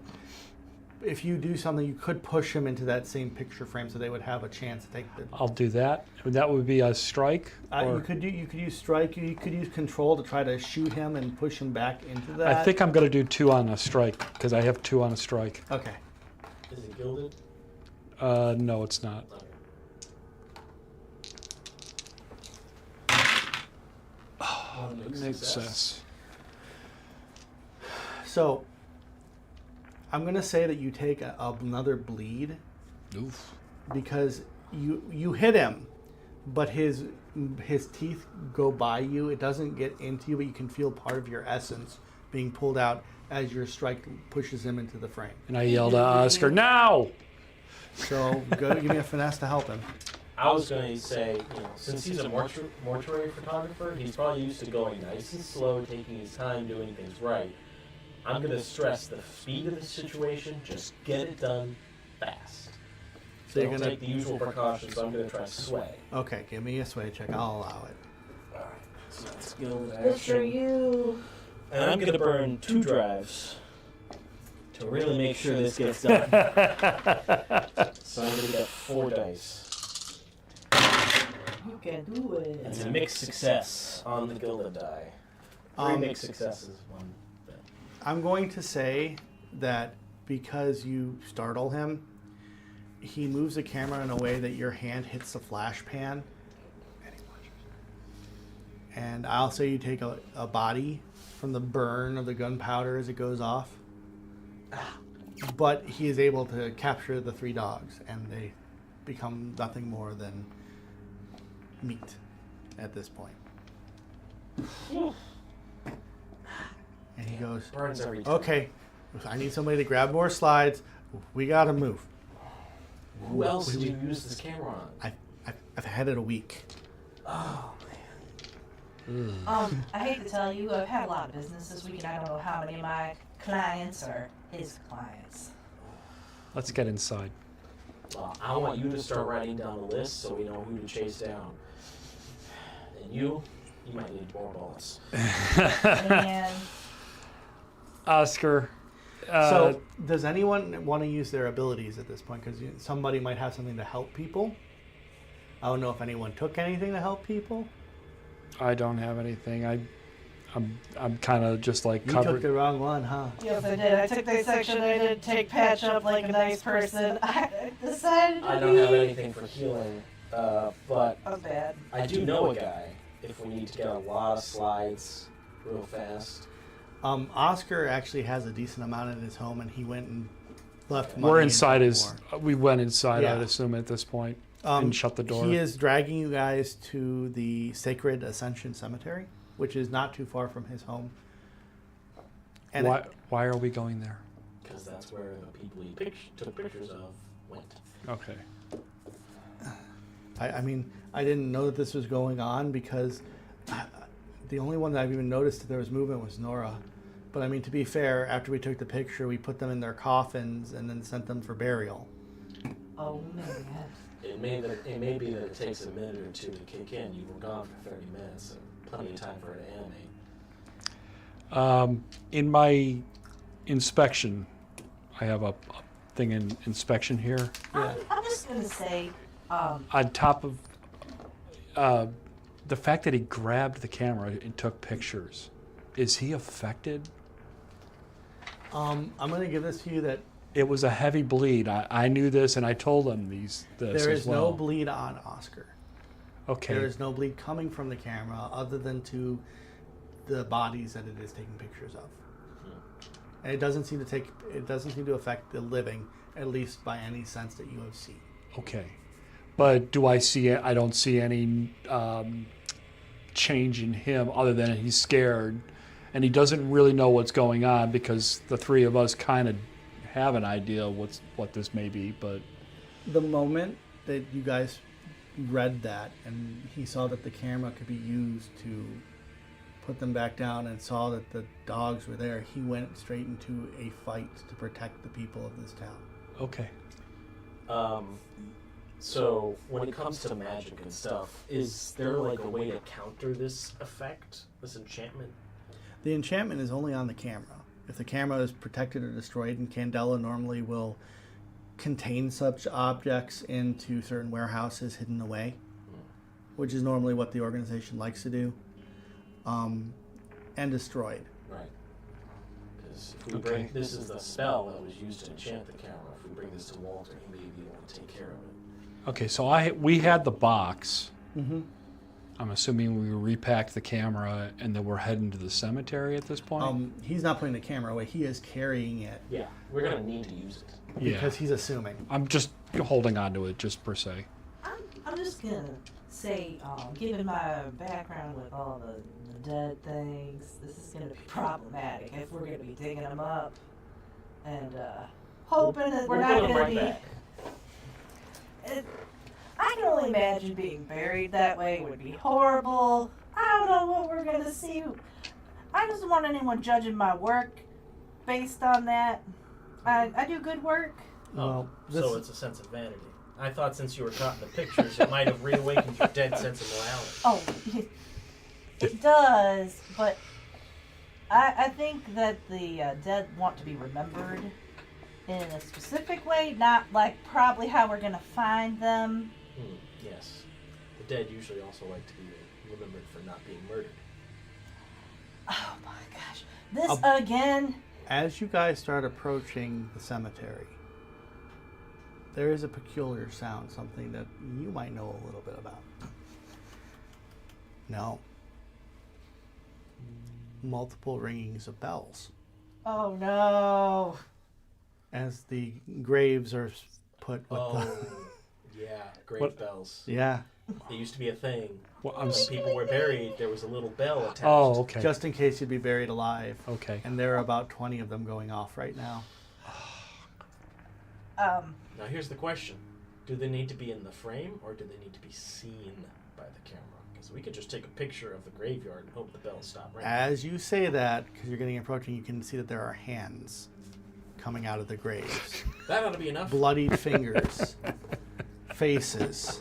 If you do something, you could push him into that same picture frame, so they would have a chance to take the. I'll do that. That would be a strike. You could use strike. You could use control to try to shoot him and push him back into that. I think I'm going to do 2 on a strike because I have 2 on a strike. Okay. Is it gilded? No, it's not. One Success. So, I'm gonna say that you take another bleed Oof. because you hit him, but his teeth go by you. It doesn't get into you, but you can feel part of your essence being pulled out as your strike pushes him into the frame. And I yelled at Oscar, now! So go give me a finesse to help him. I was going to say, since he's a mortuary photographer, he's probably used to going nice and slow, taking his time, doing things right. I'm going to stress the speed of the situation. Just get it done fast. So you're Don't gonna take the usual precautions. So I'm going to try sway. Okay, give me a sway check. I'll allow it. All right. So let's go with Good for action. you. And I'm going to burn 2 drives to really make sure this gets done. So I'm going to get 4 dice. You can do it. It's a mixed success on the gilded die. 3 mixed successes, 1 fail. I'm going to say that because you startle him, he moves the camera in a way that your hand hits the flash pan. And I'll say you take a body from the burn of the gunpowder as it goes off. But he is able to capture the 3 dogs, and they become nothing more than meat at this point. And he goes, Burns every time. okay, I need somebody to grab more slides. We gotta move. Who else did you use this camera on? I've had it a week. Oh, I hate to tell you, I've had a lot of business this week, and I don't know how many of my clients are his clients. Let's get inside. Well, I want you to start writing down a list so we know who to chase down. And you might need more bullets. And Oscar. So, does anyone want to use their abilities at this point? Because somebody might have something to help people. I don't know if anyone took anything to help people. I don't have anything. I'm kind of just like You took covered. the wrong one, huh? yes, I did. I took the section. I did take patch up like a nice person. I decided to I don't have anything for healing, but I'm bad. I do know a guy if we need to get a lot of slides real fast. Oscar actually has a decent amount in his home, and he went and left money. We're in inside the his. door. We went inside, Yeah. I'd assume, at this point. And shut the door. He is dragging you guys to the Sacred Ascension Cemetery, which is not too far from his home. And Why are we going there? Because that's where the people he took pictures of went. Okay. I mean, I didn't know that this was going on because the only one that I've even noticed that there was movement was Nora. But I mean, to be fair, after we took the picture, we put them in their coffins and then sent them for burial. Oh man. It may be that it takes a minute or 2 to kick in. You were gone for 30 minutes, so plenty of time for it to animate. In my inspection, I have a thing in inspection here. I'm just gonna say, On top of the fact that he grabbed the camera and took pictures, is he affected? I'm going to give this to you that It was a heavy bleed. I knew this, and I told him this there as is well. no bleed on Oscar. Okay. There is no bleed coming from the camera other than to the bodies that it is taking pictures of. And it doesn't seem to affect the living, at least by any sense that you have seen. Okay. But do I see it? I don't see any change in him other than he's scared and he doesn't really know what's going on because the 3 of us kind of have an idea of what this may be, but The moment that you guys read that and he saw that the camera could be used to put them back down and saw that the dogs were there, he went straight into a fight to protect the people of this town. Okay. So when it comes to magic and stuff, is there like a way to counter this effect, this enchantment? The enchantment is only on the camera. If the camera is protected or destroyed, and Candela normally will contain such objects into certain warehouses hidden away, which is normally what the organization likes to do, and destroyed. Right. Because if we bring this is the spell that was used to enchant the camera. If we bring this to Walter, he may be able to take care of it. Okay, so we had the box. Mm-hmm. I'm assuming we repacked the camera and then we're heading to the cemetery at this point? He's not putting the camera away. He is carrying it Yeah, we're gonna need to use it. because he's assuming. I'm just holding on to it, just per se. I'm just gonna say, given my background with all the dead things, this is gonna be problematic if we're gonna be digging them up and hoping that we're not We'll gonna put 'em be. right back. I can only imagine being buried that way would be horrible. I don't know what we're gonna see. I just don't want anyone judging my work based on that. I do good work. Well, So it's a sense of vanity. I thought since you were caught in the pictures, it might have reawakened your dead sense of morality. Oh, it does, but I think that the dead want to be remembered in a specific way, not like probably how we're gonna find them. Yes. The dead usually also like to be remembered for not being murdered. Oh my gosh, this again. As you guys start approaching the cemetery, there is a peculiar sound, something that you might know a little bit about. No. Multiple ringings of bells. Oh no. As the graves are put with Yeah, grave What? bells. Yeah, It used to be a thing. Well, When people were buried, there was a little bell attached. Oh, okay. just in case you'd be buried alive. Okay. And there are about 20 of them going off right now. Now here's the question. Do they need to be in the frame, or do they need to be seen by the camera? Because we could just take a picture of the graveyard and hope the bells stop ringing. As you say that, because you're getting approaching, you can see that there are hands coming out of the graves. That ought to be enough. Bloodied fingers, faces,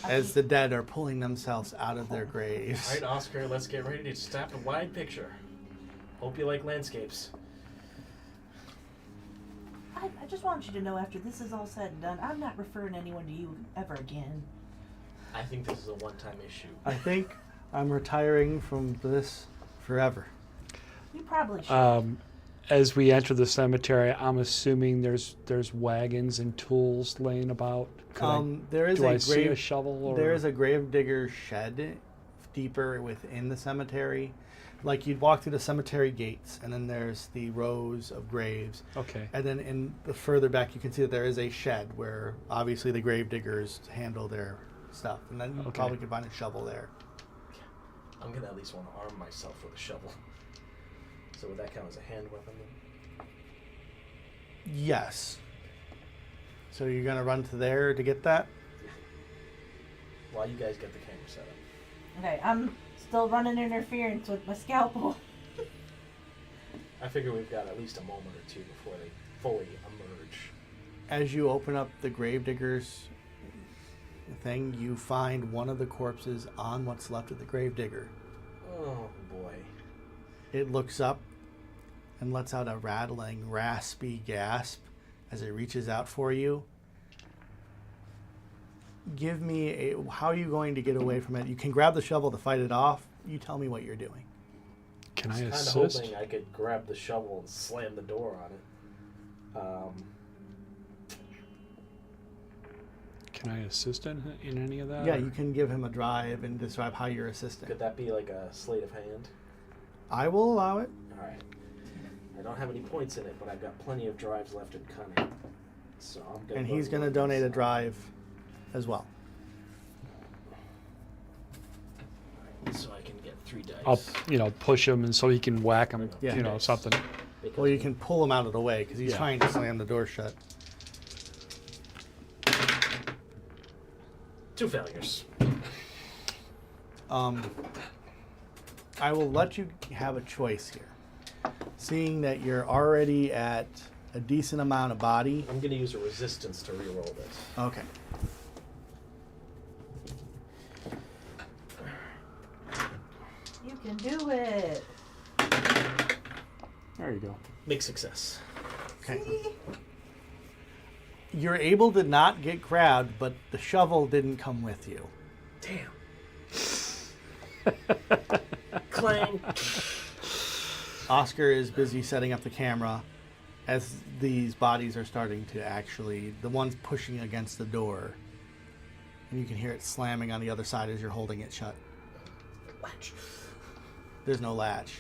as the dead are pulling themselves out of their graves. All right, Oscar, let's get ready to snap a wide picture. Hope you like landscapes. I just want you to know, after this is all said and done, I'm not referring anyone to you ever again. I think this is a one-time issue. I think I'm retiring from this forever. You probably should. As we enter the cemetery, I'm assuming there's wagons and tools laying about. There is do a I see a grave. shovel? Or? There is a grave digger shed deeper within the cemetery. Like you'd walk through the cemetery gates, and then there's the rows of graves. Okay. And then in the further back, you can see that there is a shed where obviously the grave diggers handle their stuff. And then you probably could find a shovel there. I'm going to at least want to arm myself with a shovel. So would that count as a hand weapon then? Yes. So you're going to run to there to get that? While you guys get the camera set up. Okay, I'm still running interference with my scalpel. I figure we've got at least a moment or two before they fully emerge. As you open up the gravedigger's thing, you find one of the corpses on what's left of the gravedigger. Oh boy. It looks up and lets out a rattling, raspy gasp as it reaches out for you. Give me how are you going to get away from it? You can grab the shovel to fight it off. You tell me what you're doing. Can I I was assist? kind of hoping I could grab the shovel and slam the door on it. Can I assist in any of that? Yeah, or- you can give him a drive and describe how you're assisting. Could that be like a sleight of hand? I will allow it. Alright. I don't have any points in it, but I've got plenty of drives left in cunning. So I'm gonna And go he's to going to work donate a this out. drive as well. So I can get 3 dice. I'll push him and so he can whack him. Yeah. Something. Because Well, you can pull him out of the way because he's Yeah. trying to slam the door shut. 2 failures. I will let you have a choice here. Seeing that you're already at a decent amount of body. I'm going to use a resistance to reroll this. Okay. You can do it. There you go. Big success. Okay. See? You're able to not get grabbed, but the shovel didn't come with you. Damn. Clang. Oscar is busy setting up the camera as these bodies are starting to actually, the one's pushing against the door. And you can hear it slamming on the other side as you're holding it shut. Latch. There's no latch.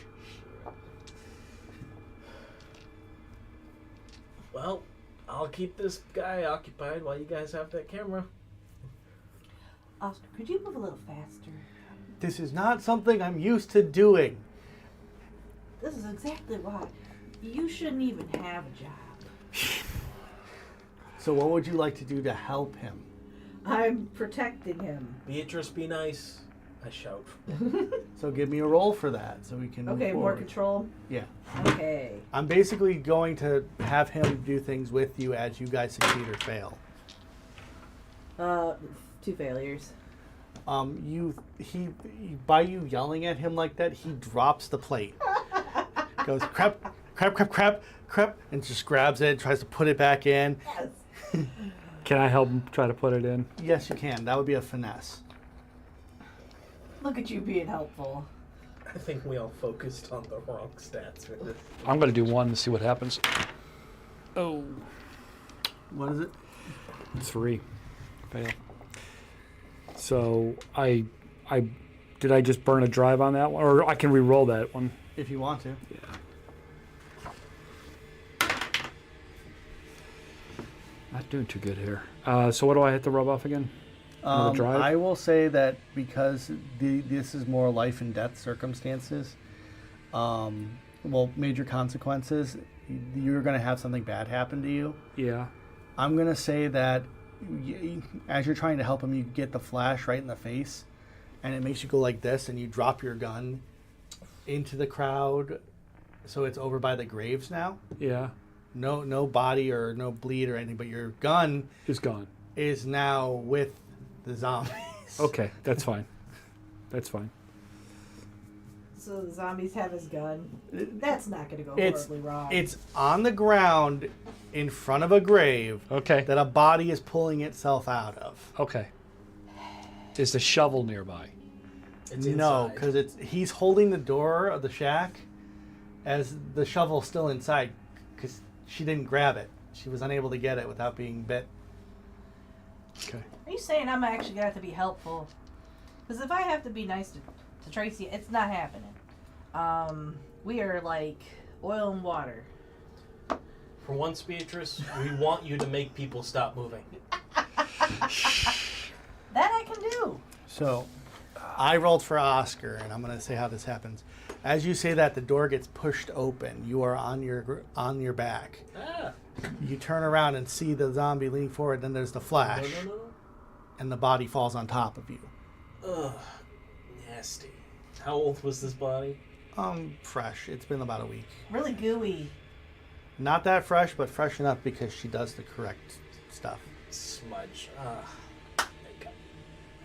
Well, I'll keep this guy occupied while you guys have that camera. Oscar, could you move a little faster? This is not something I'm used to doing. This is exactly why you shouldn't even have a job. So what would you like to do to help him? I'm protecting him. Beatrice, be nice. I shout. So give me a roll for that so we can move Okay, more forward. control. Yeah. Okay. I'm basically going to have him do things with you as you guys succeed or fail. 2 failures. By you yelling at him like that, he drops the plate. Goes crap, crap, crap, crap, crap, and just grabs it, tries to put it back in. Yes. Can I help him try to put it in? Yes, you can. That would be a finesse. Look at you being helpful. I think we all focused on the wrong stats with this. I'm going to do 1 and see what happens. Oh, What is it? 3. Fail. So did I just burn a drive on that one? Or I can re-roll that one. If you want to. Not doing too good here. So what do I have to rub off again? Another drive? I will say that because this is more life and death circumstances, major consequences, you're going to have something bad happen to you. Yeah. I'm going to say that as you're trying to help him, you get the flash right in the face, and it makes you go like this, and you drop your gun into the crowd, so it's over by the graves now. Yeah. No body or no bleed or anything, but your gun He's gone. is now with the zombies. Okay, that's fine. That's fine. So the zombies have his gun. That's not going to go It's horribly wrong. it's on the ground in front of a grave Okay. that a body is pulling itself out of. Okay. Is the shovel nearby? It's No, inside. because he's holding the door of the shack as the shovel's still inside because she didn't grab it. She was unable to get it without being bit. Okay. Are you saying I'm actually going to have to be helpful? Because if I have to be nice to Tracy, it's not happening. We are like oil and water. For once, Beatrice, we want you to make people stop moving. That I can do. So I rolled for Oscar, and I'm going to say how this happens. As you say that, the door gets pushed open. You are on your back. Ah. You turn around and see the zombie leaning forward. Then there's the flash, No. and the body falls on top of you. Ugh. Nasty. How old was this body? Fresh. It's been about a week. Really gooey. Not that fresh, but fresh enough because she does the correct stuff. Smudge.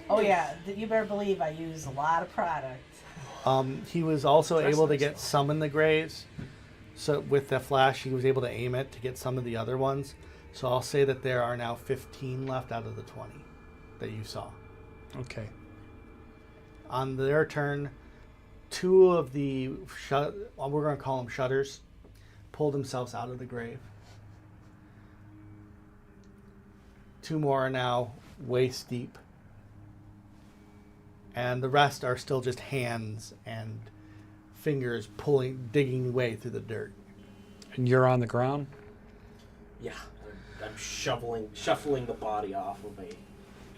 Oh yeah, you better believe I use a lot of product. He was also Dress able to nice, get though. some in the graves. So with the flash, he was able to aim it to get some of the other ones. So I'll say that there are now 15 left out of the 20 that you saw. Okay. On their turn, 2 of the we're going to call them shutters, pulled themselves out of the grave. 2 more are now waist deep. And the rest are still just hands and fingers digging way through the dirt. And you're on the ground? Yeah. I'm shuffling the body off of me.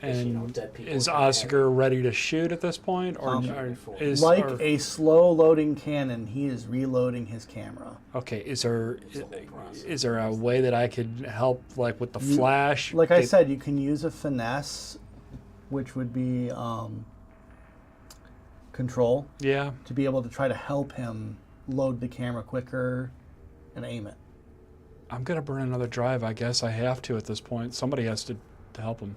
And dead people is are kinda Oscar ready to shoot at this point? Or, is Like or- a slow loading cannon, he is reloading his camera. Okay, is there It's a whole process. is there a way that I could help, like with the flash? Like I Get- said, you can use a finesse, which would be control Yeah. to be able to try to help him load the camera quicker and aim it. I'm going to burn another drive. I guess I have to at this point. Somebody has to help him.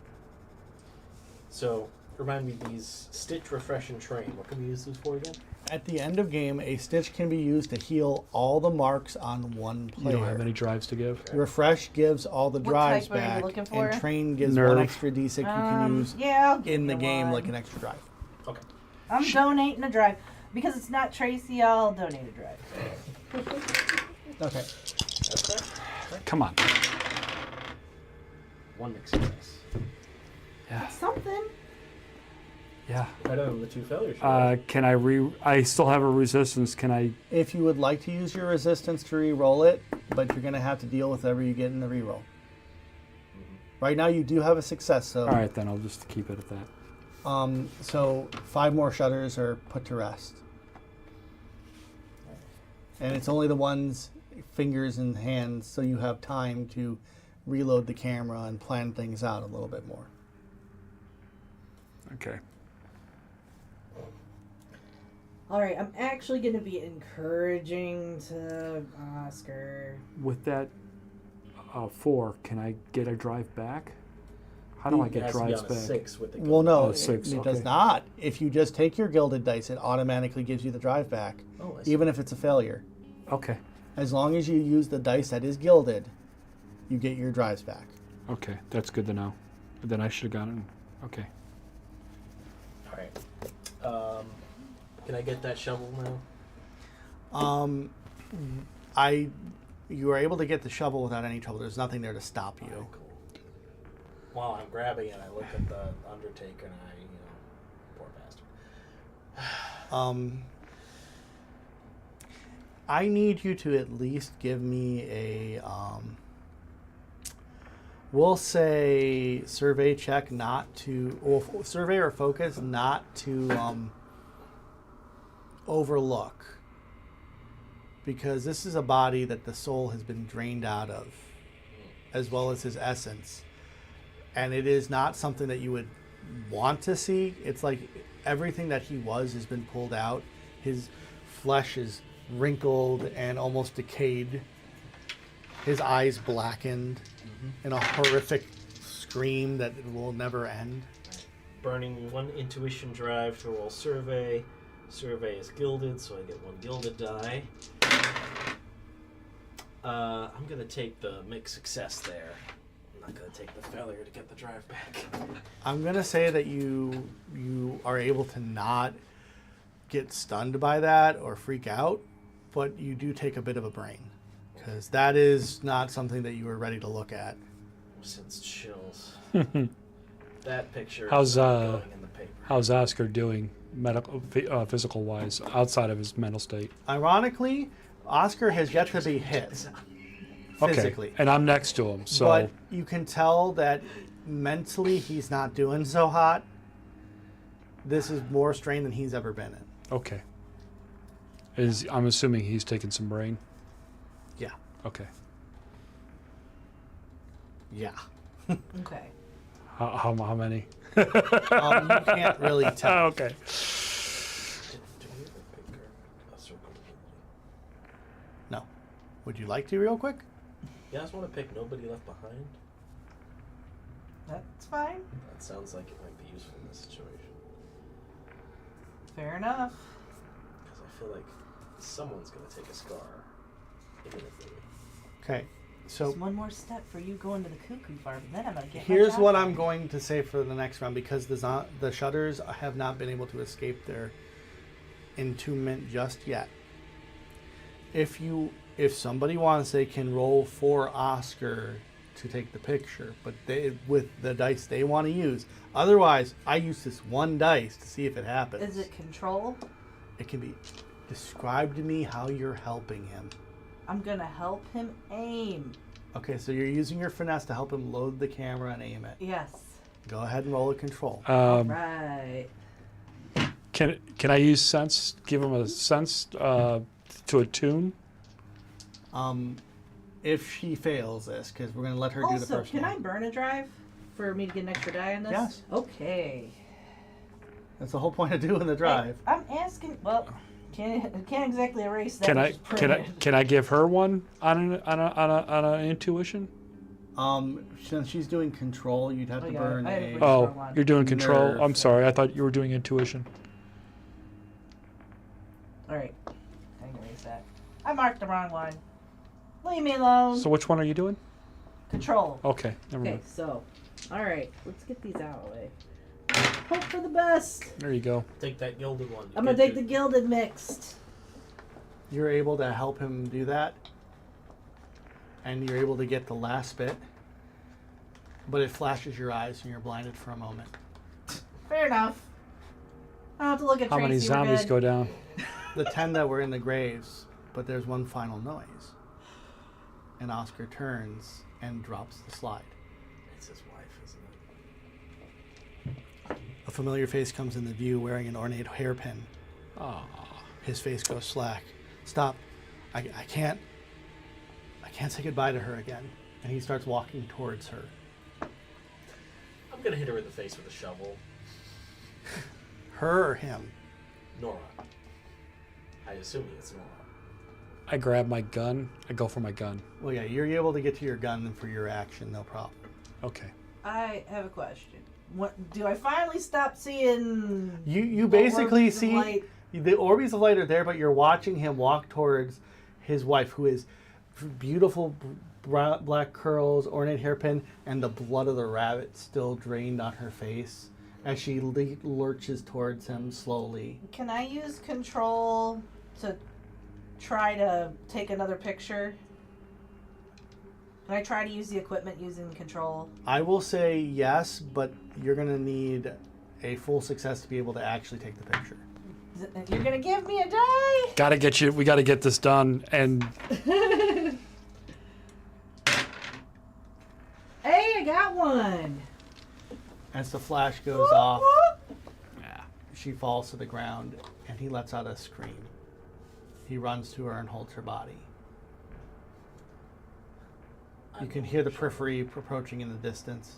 So, remind me, these Stitch, Refresh, and Train. What can we use these for again? At the end of game, a stitch can be used to heal all the marks on one You player. don't have any drives to give? Refresh gives all the What drives type are you back, looking for? and Train gives Nerve. one extra D6 you can use Yeah, I'll give in the you game one. like an extra drive. Okay. I'm donating a drive. Because it's not Tracy, I'll donate a drive. Okay. That's right. Come on. One mix success. Yeah. Something. Yeah. Better than the 2 failures. Can I still have a resistance. Can I? If you would like to use your resistance to re-roll it, but you're going to have to deal with whatever you get in the re-roll. Right now you do have a success, so All right, then I'll just keep it at that. so 5 more shutters are put to rest. And it's only the one's fingers and hands, so you have time to reload the camera and plan things out a little bit more. Okay. All right, I'm actually going to be encouraging to Oscar. With that 4, can I get a drive back? How do I get drives back? 6 with the Well, no, Oh, 6, it does okay. not. If you just take your gilded dice, it automatically gives you the drive back, Oh, I see. even if it's a failure. Okay. As long as you use the dice that is gilded, you get your drives back. Okay, that's good to know. Then I should have gotten. Okay. All right. Can I get that shovel now? You are able to get the shovel without any trouble. There's nothing there to stop you. Alright, cool. While I'm grabbing it, I look at the Undertaker and poor bastard. I need you to at least give me a, we'll say survey check not to, well, survey or focus not to overlook. Because this is a body that the soul has been drained out of, as well as his essence. And it is not something that you would want to see. It's like everything that he was has been pulled out. His flesh is wrinkled and almost decayed. His eyes blackened in a horrific scream that will never end. Burning 1 intuition drive to roll survey. Survey is gilded, so I get 1 gilded die. I'm going to take the mixed success there. I'm not going to take the failure to get the drive back. I'm gonna say that you are able to not get stunned by that or freak out, but you do take a bit of a brain, because that is not something that you were ready to look at. Since chills. That picture How's, is not going in the paper. How's Oscar doing, physical wise, outside of his mental state? Ironically, Oscar has yet to be hit physically. Okay. And I'm next to him, so But you can tell that mentally he's not doing so hot. This is more strain than he's ever been in. okay. I'm assuming he's taking some brain. Yeah. Okay. Yeah. Okay. How many? You can't really tell. Okay. Do we have a picture? A circle ability? No. Would you like to real quick? You guys want to pick Nobody Left Behind? That's fine. That sounds like it might be useful in this situation. Fair enough. Because I feel like someone's going to take a scar. Imminently. Okay. So Just one more step for you going to the cuckoo farm, and then I'm gonna get. here's what I'm going to say for the next round, because the shutters have not been able to escape their entombment just yet. If somebody wants, they can roll for Oscar to take the picture, but they with the dice they want to use. Otherwise, I use this one dice to see if it happens. Is it control? It can be. Describe to me how you're helping him. I'm gonna help him aim. Okay, so you're using your finesse to help him load the camera and aim it. Yes. Go ahead and roll a control. Right. Can I use sense? Give him a sense to attune? If she fails this, because we're going to let her do the Also, first can one. I burn a drive for me to get an extra die on this? Yes. Okay. That's the whole point of doing the drive. Hey, I'm asking. Well, can't exactly erase that. Can I give her one on an intuition? Since she's doing control, you'd have to yeah, burn I had to a. put- Oh, one. you're doing control. Nerve. I'm sorry. I thought you were doing intuition. All right, I can erase that. I marked the wrong one. Leave me alone. So which one are you doing? Control. Okay, never Okay, mind. so, all right, let's get these out of the way. Hope for the best. There you go. Take that gilded one. I'm gonna take the gilded mixed. You're able to help him do that, and you're able to get the last bit, but it flashes your eyes and you're blinded for a moment. Fair enough. I don't have to look at How Tracy. many we're zombies good. go down? The 10 that were in the graves, but there's one final noise. And Oscar turns and drops the slide. It's his wife, isn't it? A familiar face comes into view wearing an ornate hairpin. Ah, His face goes slack. Stop. I can't say goodbye to her again. And he starts walking towards her. I'm gonna hit her in the face with a shovel. Her or him? Nora. I assume it's Nora. I grab my gun. I go for my gun. Well, yeah, you're able to get to your gun for your action, no problem. Okay. I have a question. What do I finally stop seeing? You basically orbs of see light? the Orbeez of light are there, but you're watching him walk towards his wife, who is beautiful black curls, ornate hairpin, and the blood of the rabbit still drained on her face as she lurches towards him slowly. Can I use control to try to take another picture? Can I try to use the equipment using control? I will say yes, but you're going to need a full success to be able to actually take the picture. You're gonna give me a die? Gotta get you. We gotta get this done. And Hey, I got one. As the flash goes off, she falls to the ground, and he lets out a scream. He runs to her and holds her body. You can hear the periphery approaching in the distance.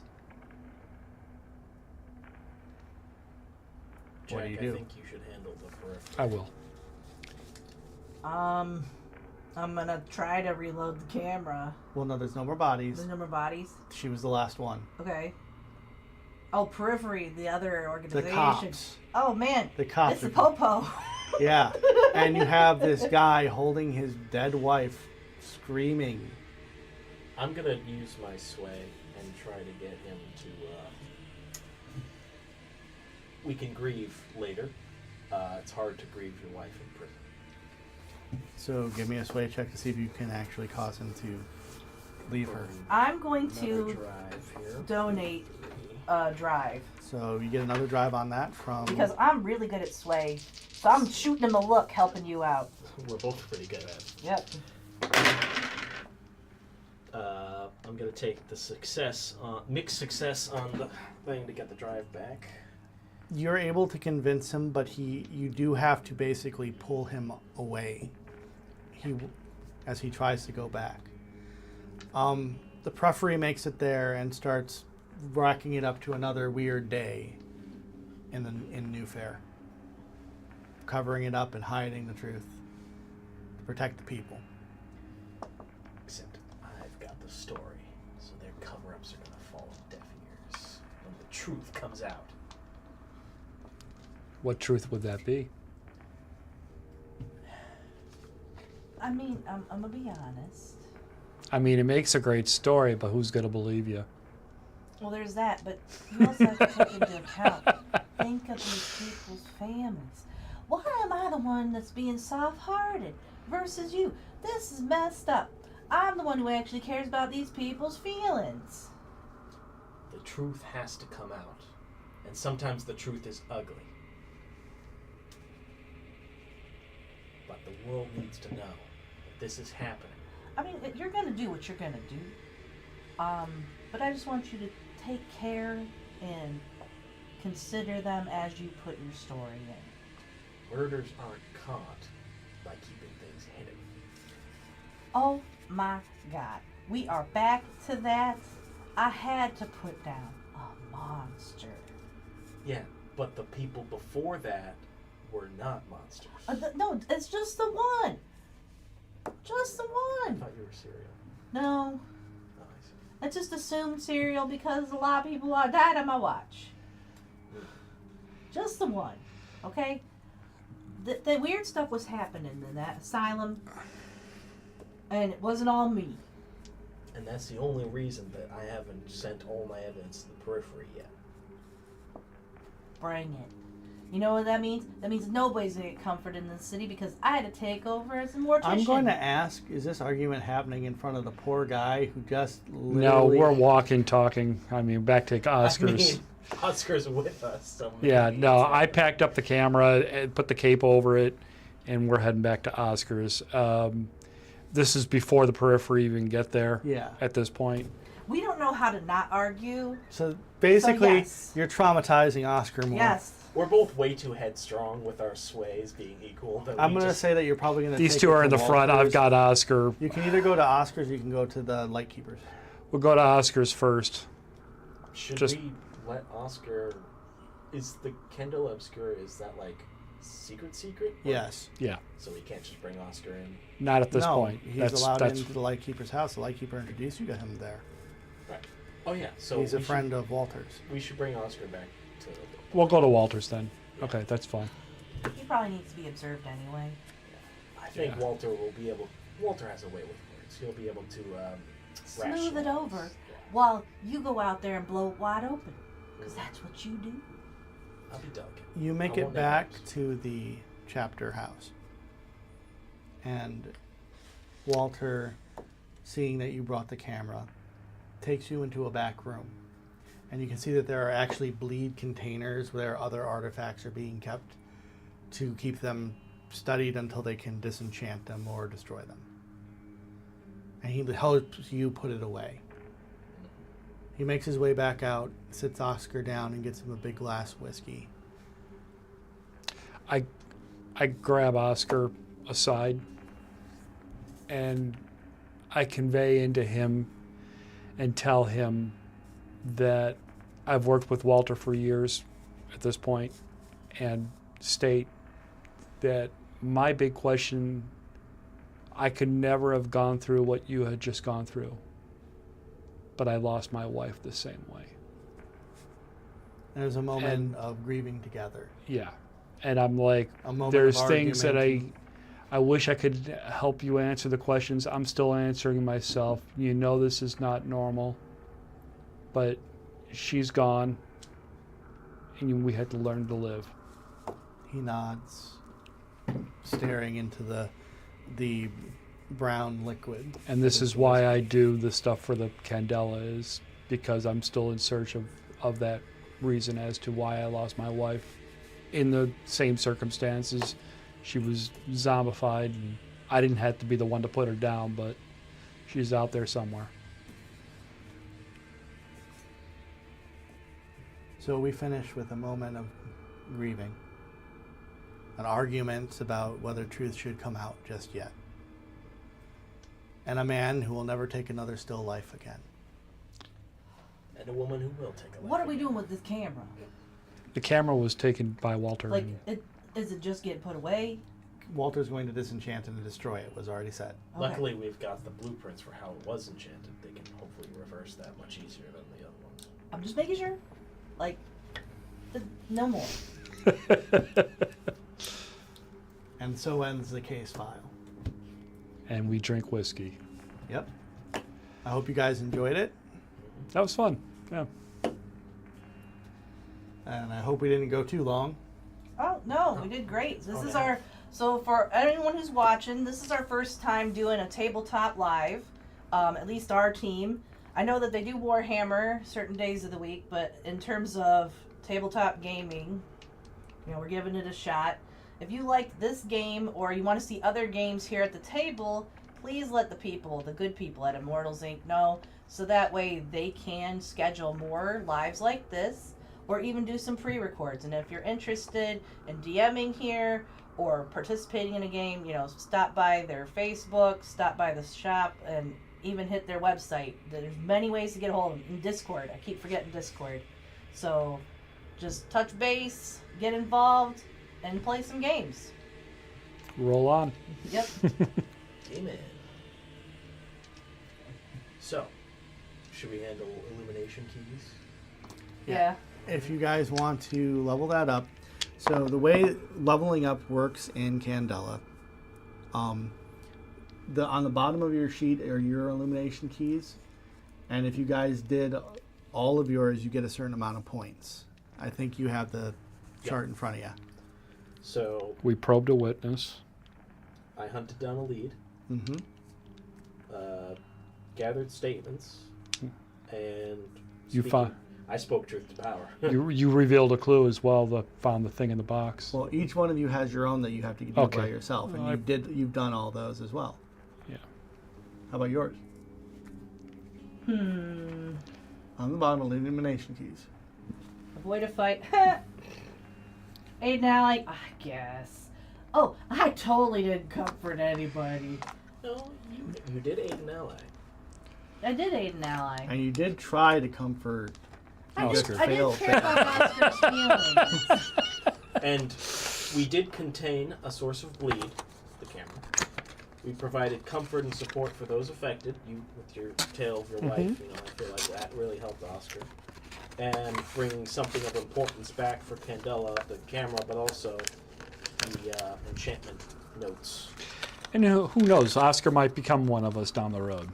Jack, What do you I do? think you should handle the periphery. I will. I'm gonna try to reload the camera. Well, no, there's no more bodies. There's no more bodies. She was the last one. Okay. Oh, Periphery, the other The organization. cops. Oh man, The cops. it's the Popo. Yeah. And you have this guy holding his dead wife, screaming. I'm gonna use my sway and try to get him to. We can grieve later. It's hard to grieve your wife in prison. So give me a sway check to see if you can actually cause him to leave her. I'm going Another to drive here. donate a drive So you get another drive on that from... because I'm really good at sway. So I'm shooting him a look, helping you out. We're both pretty good at it. Yep. I'm gonna take the success, mixed success on the thing to get the drive back. You're able to convince him, but you do have to basically pull him away. As he tries to go back. The Periphery makes it there and starts racking it up to another weird day in New Fair, covering it up and hiding the truth to protect the people. Except I've got the story, so their cover-ups are gonna fall on deaf ears when the truth comes out. What truth would that be? I mean, I'm gonna be honest. I mean, it makes a great story, but who's gonna believe you? Well, there's that, but you also have to take into account. Think of these people's families. Why am I the one that's being soft-hearted versus you? This is messed up. I'm the one who actually cares about these people's feelings. The truth has to come out, and sometimes the truth is ugly. But the world needs to know that this is happening. I mean, you're gonna do what you're gonna do. But I just want you to take care and consider them as you put your story in. Murders aren't caught by keeping things hidden. Oh my God. We are back to that. I had to put down a monster. Yeah, But the people before that were not monsters. No, it's just the one. Just the I one. thought you were cereal. No, Oh, I see. I just assumed cereal because a lot of people died on my watch. Just the one, okay? The weird stuff was happening in that asylum, and it wasn't all me. And that's the only reason that I haven't sent all my evidence to the periphery yet. Bring it. You know what that means? That means nobody's gonna get comfort in the city because I had to take over as a mortician. I'm going to ask, is this argument happening in front of the poor guy who just No, literally... we're walking, talking. I mean, back to Oscars. I mean, Oscar's with us. So Yeah, maybe no, it's I packed up the camera and put the cape over it, and we're heading back to Oscars. This is before the periphery even get there. Yeah. At this point, We don't know how to not argue. So basically, yes. you're traumatizing Oscar more. Yes. We're both way too headstrong with our sways being equal. That I'm we going to just- say that you're probably going to these two are in the front. I've got Oscar. You can either go to Oscars or you can go to the Lightkeepers. We'll go to Oscars first. Should just- we let Oscar? Is the Candela Obscura, is that like secret? Or- Yes. Yeah, So we can't just bring Oscar in. not at this no, point. he's allowed into the Lightkeeper's house. The Lightkeeper introduced you to him there. Right. Oh yeah. So He's a we friend of Walter's. We should bring Oscar back to. We'll go to Walters then. Okay, that's fine. He probably needs to be observed anyway. I think Yeah. Walter will be able. Walter has a way with words. He'll be able to Smooth it rationalize. over Yeah. while you go out there and blow it wide open. Because that's what you do. I'll be delicate. You make I it won't back name names. to the chapter house. And Walter, seeing that you brought the camera, takes you into a back room. And you can see that there are actually bleed containers where other artifacts are being kept to keep them studied until they can disenchant them or destroy them. And he helps you put it away. He makes his way back out, sits Oscar down, and gets him a big glass of whiskey. I grab Oscar aside and I convey into him and tell him that I've worked with Walter for years at this point and state that my big question, I could never have gone through what you had just gone through, but I lost my wife the same way. There's a moment And- of grieving together. Yeah. And I'm like, A moment there's of things that argument. I wish I could help you answer the questions. I'm still answering myself. You know this is not normal, but she's gone, and we had to learn to live. He nods, staring into the brown liquid. And this is why I do the stuff for the Candela, is because I'm still in search of that reason as to why I lost my wife in the same circumstances. She was zombified, and I didn't have to be the one to put her down, but she's out there somewhere. So we finish with a moment of grieving, an argument about whether truth should come out just yet, and a man who will never take another still life again. And a woman who will take a life. What are we doing with this camera? The camera was taken by Walter. Like, and is it just getting put away? Walter's going to disenchant and destroy it, was already said. Okay. Luckily, we've got the blueprints for how it was enchanted. They can hopefully reverse that much easier than the other ones. I'm just making sure. Like, no more. And so ends the case file. and we drink whiskey. Yep. I hope you guys enjoyed it, That was fun. Yeah. and I hope we didn't go too long. Oh no, we did great. This Oh, is yeah. our for anyone who's watching, this is our first time doing a tabletop live. At least our team. I know that they do Warhammer certain days of the week, but in terms of tabletop gaming, you know, we're giving it a shot. If you like this game or you want to see other games here at the table, please let the people, the good people at Immortals Inc. know, so that way they can schedule more lives like this, or even do some pre-records. And if you're interested in DMing here or participating in a game, you know, stop by their Facebook, stop by the shop, and even hit their website. There's many ways to get a hold of them. In Discord, I keep forgetting Discord. So just touch base, get involved, and play some games. Roll on. Yep. Amen. So, should we handle illumination keys? Yeah. If you guys want to level that up, so the way leveling up works in Candela, on the bottom of your sheet are your illumination keys, and if you guys did all of yours, you get a certain amount of points. I think you have the chart in front of you. So, We probed a witness. I hunted down a lead, Mm-hmm. gathered statements, and You speaking- I spoke truth to power. You revealed a clue as well. Found the thing in the box. Well, each one of you has your own that you have to do by Okay. yourself, and Well, you've done all those as well. Yeah. How about yours? Hmm. On the bottom, illumination keys. Avoid a fight. Aid an ally, I guess. Oh, I totally didn't comfort anybody. No, you did aid an ally. I did aid an ally. And you did try to comfort. I Oscar. didn't care about Oscar's feelings. And we did contain a source of bleed, the camera. We provided comfort and support for those affected. You, with your tale of your life, I feel like that really helped Oscar. And bringing something of importance back for Candela, the camera, but also the enchantment notes. And who knows? Oscar might become one of us down the road.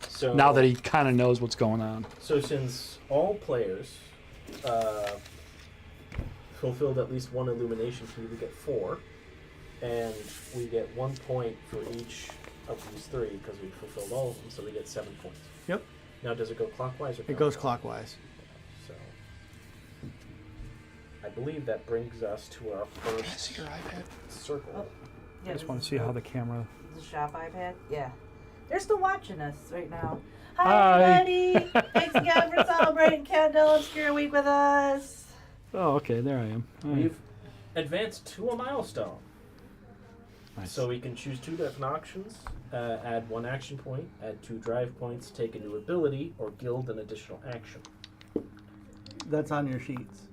So Now that he kind of knows what's going on. So since all players fulfilled at least one illumination key, we get 4, and we get 1 point for each of these 3 because we fulfilled all of them, so we get 7 points. Yep. Now, does it go clockwise or It goes clockwise. So I believe that brings us to our first See your iPad? circle. Oh. Yeah, I just want to see how the camera. The shop iPad? Yeah. They're still watching us right now. Hi. Hi, everybody. Thanks again for celebrating Candela Obscura week with us. Oh, okay. There I am. All right. We've advanced to a milestone. Nice. So we can choose 2 different options, add 1 action point, add 2 drive points, take a new ability, or guild an additional action. That's on your sheets.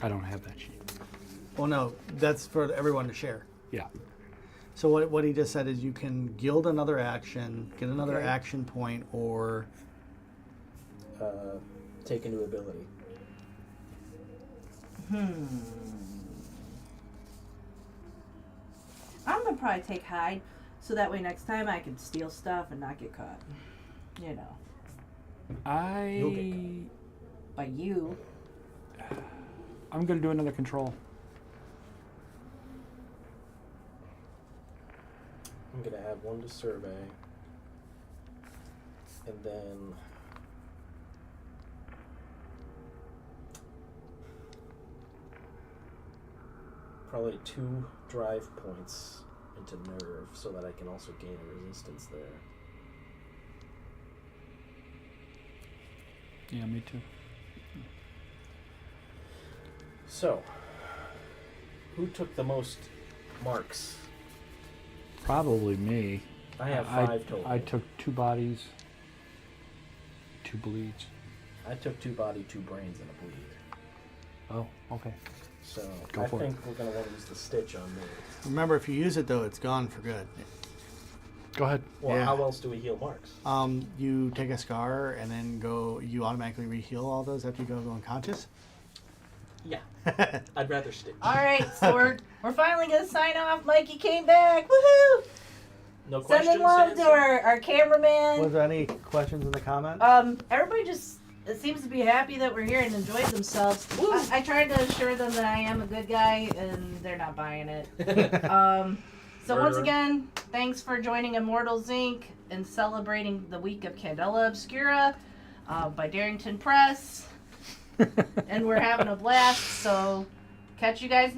I don't have that sheet. Well, no, that's for everyone to share. Yeah. So what he just said is you can guild another action, get another action point, or Take a new ability. I'm gonna probably take hide, so that way next time I can steal stuff and not get caught. You know, by you. I'm gonna do another control. I'm going to add 1 to survey. And then probably 2 drive points into nerve so that I can also gain a resistance there. Yeah, me too. So, who took the most marks? Probably me. I have 5 total. I took 2 bodies, 2 bleeds. I took 2 body, 2 brains, and a bleed. Oh, okay. So Go I for think we're going to want to use the stitch on me. remember, if you use it though, it's gone for good. Go ahead. Well, Yeah. how else do we heal marks? You take a scar and then you automatically re-heal all those after you go unconscious. Yeah, I'd rather stitch. All right, so we're finally gonna sign off. Mikey came back. Woohoo! No questions. Sending love to answered? our cameraman. Was there any questions in the comments? Everybody just seems to be happy that we're here and enjoyed themselves. I tried to assure them that I am a good guy, and they're not buying it. So once Murderer. again, thanks for joining Immortals Inc. and celebrating the week of Candela Obscura by Darrington Press. And we're having a blast, so catch you guys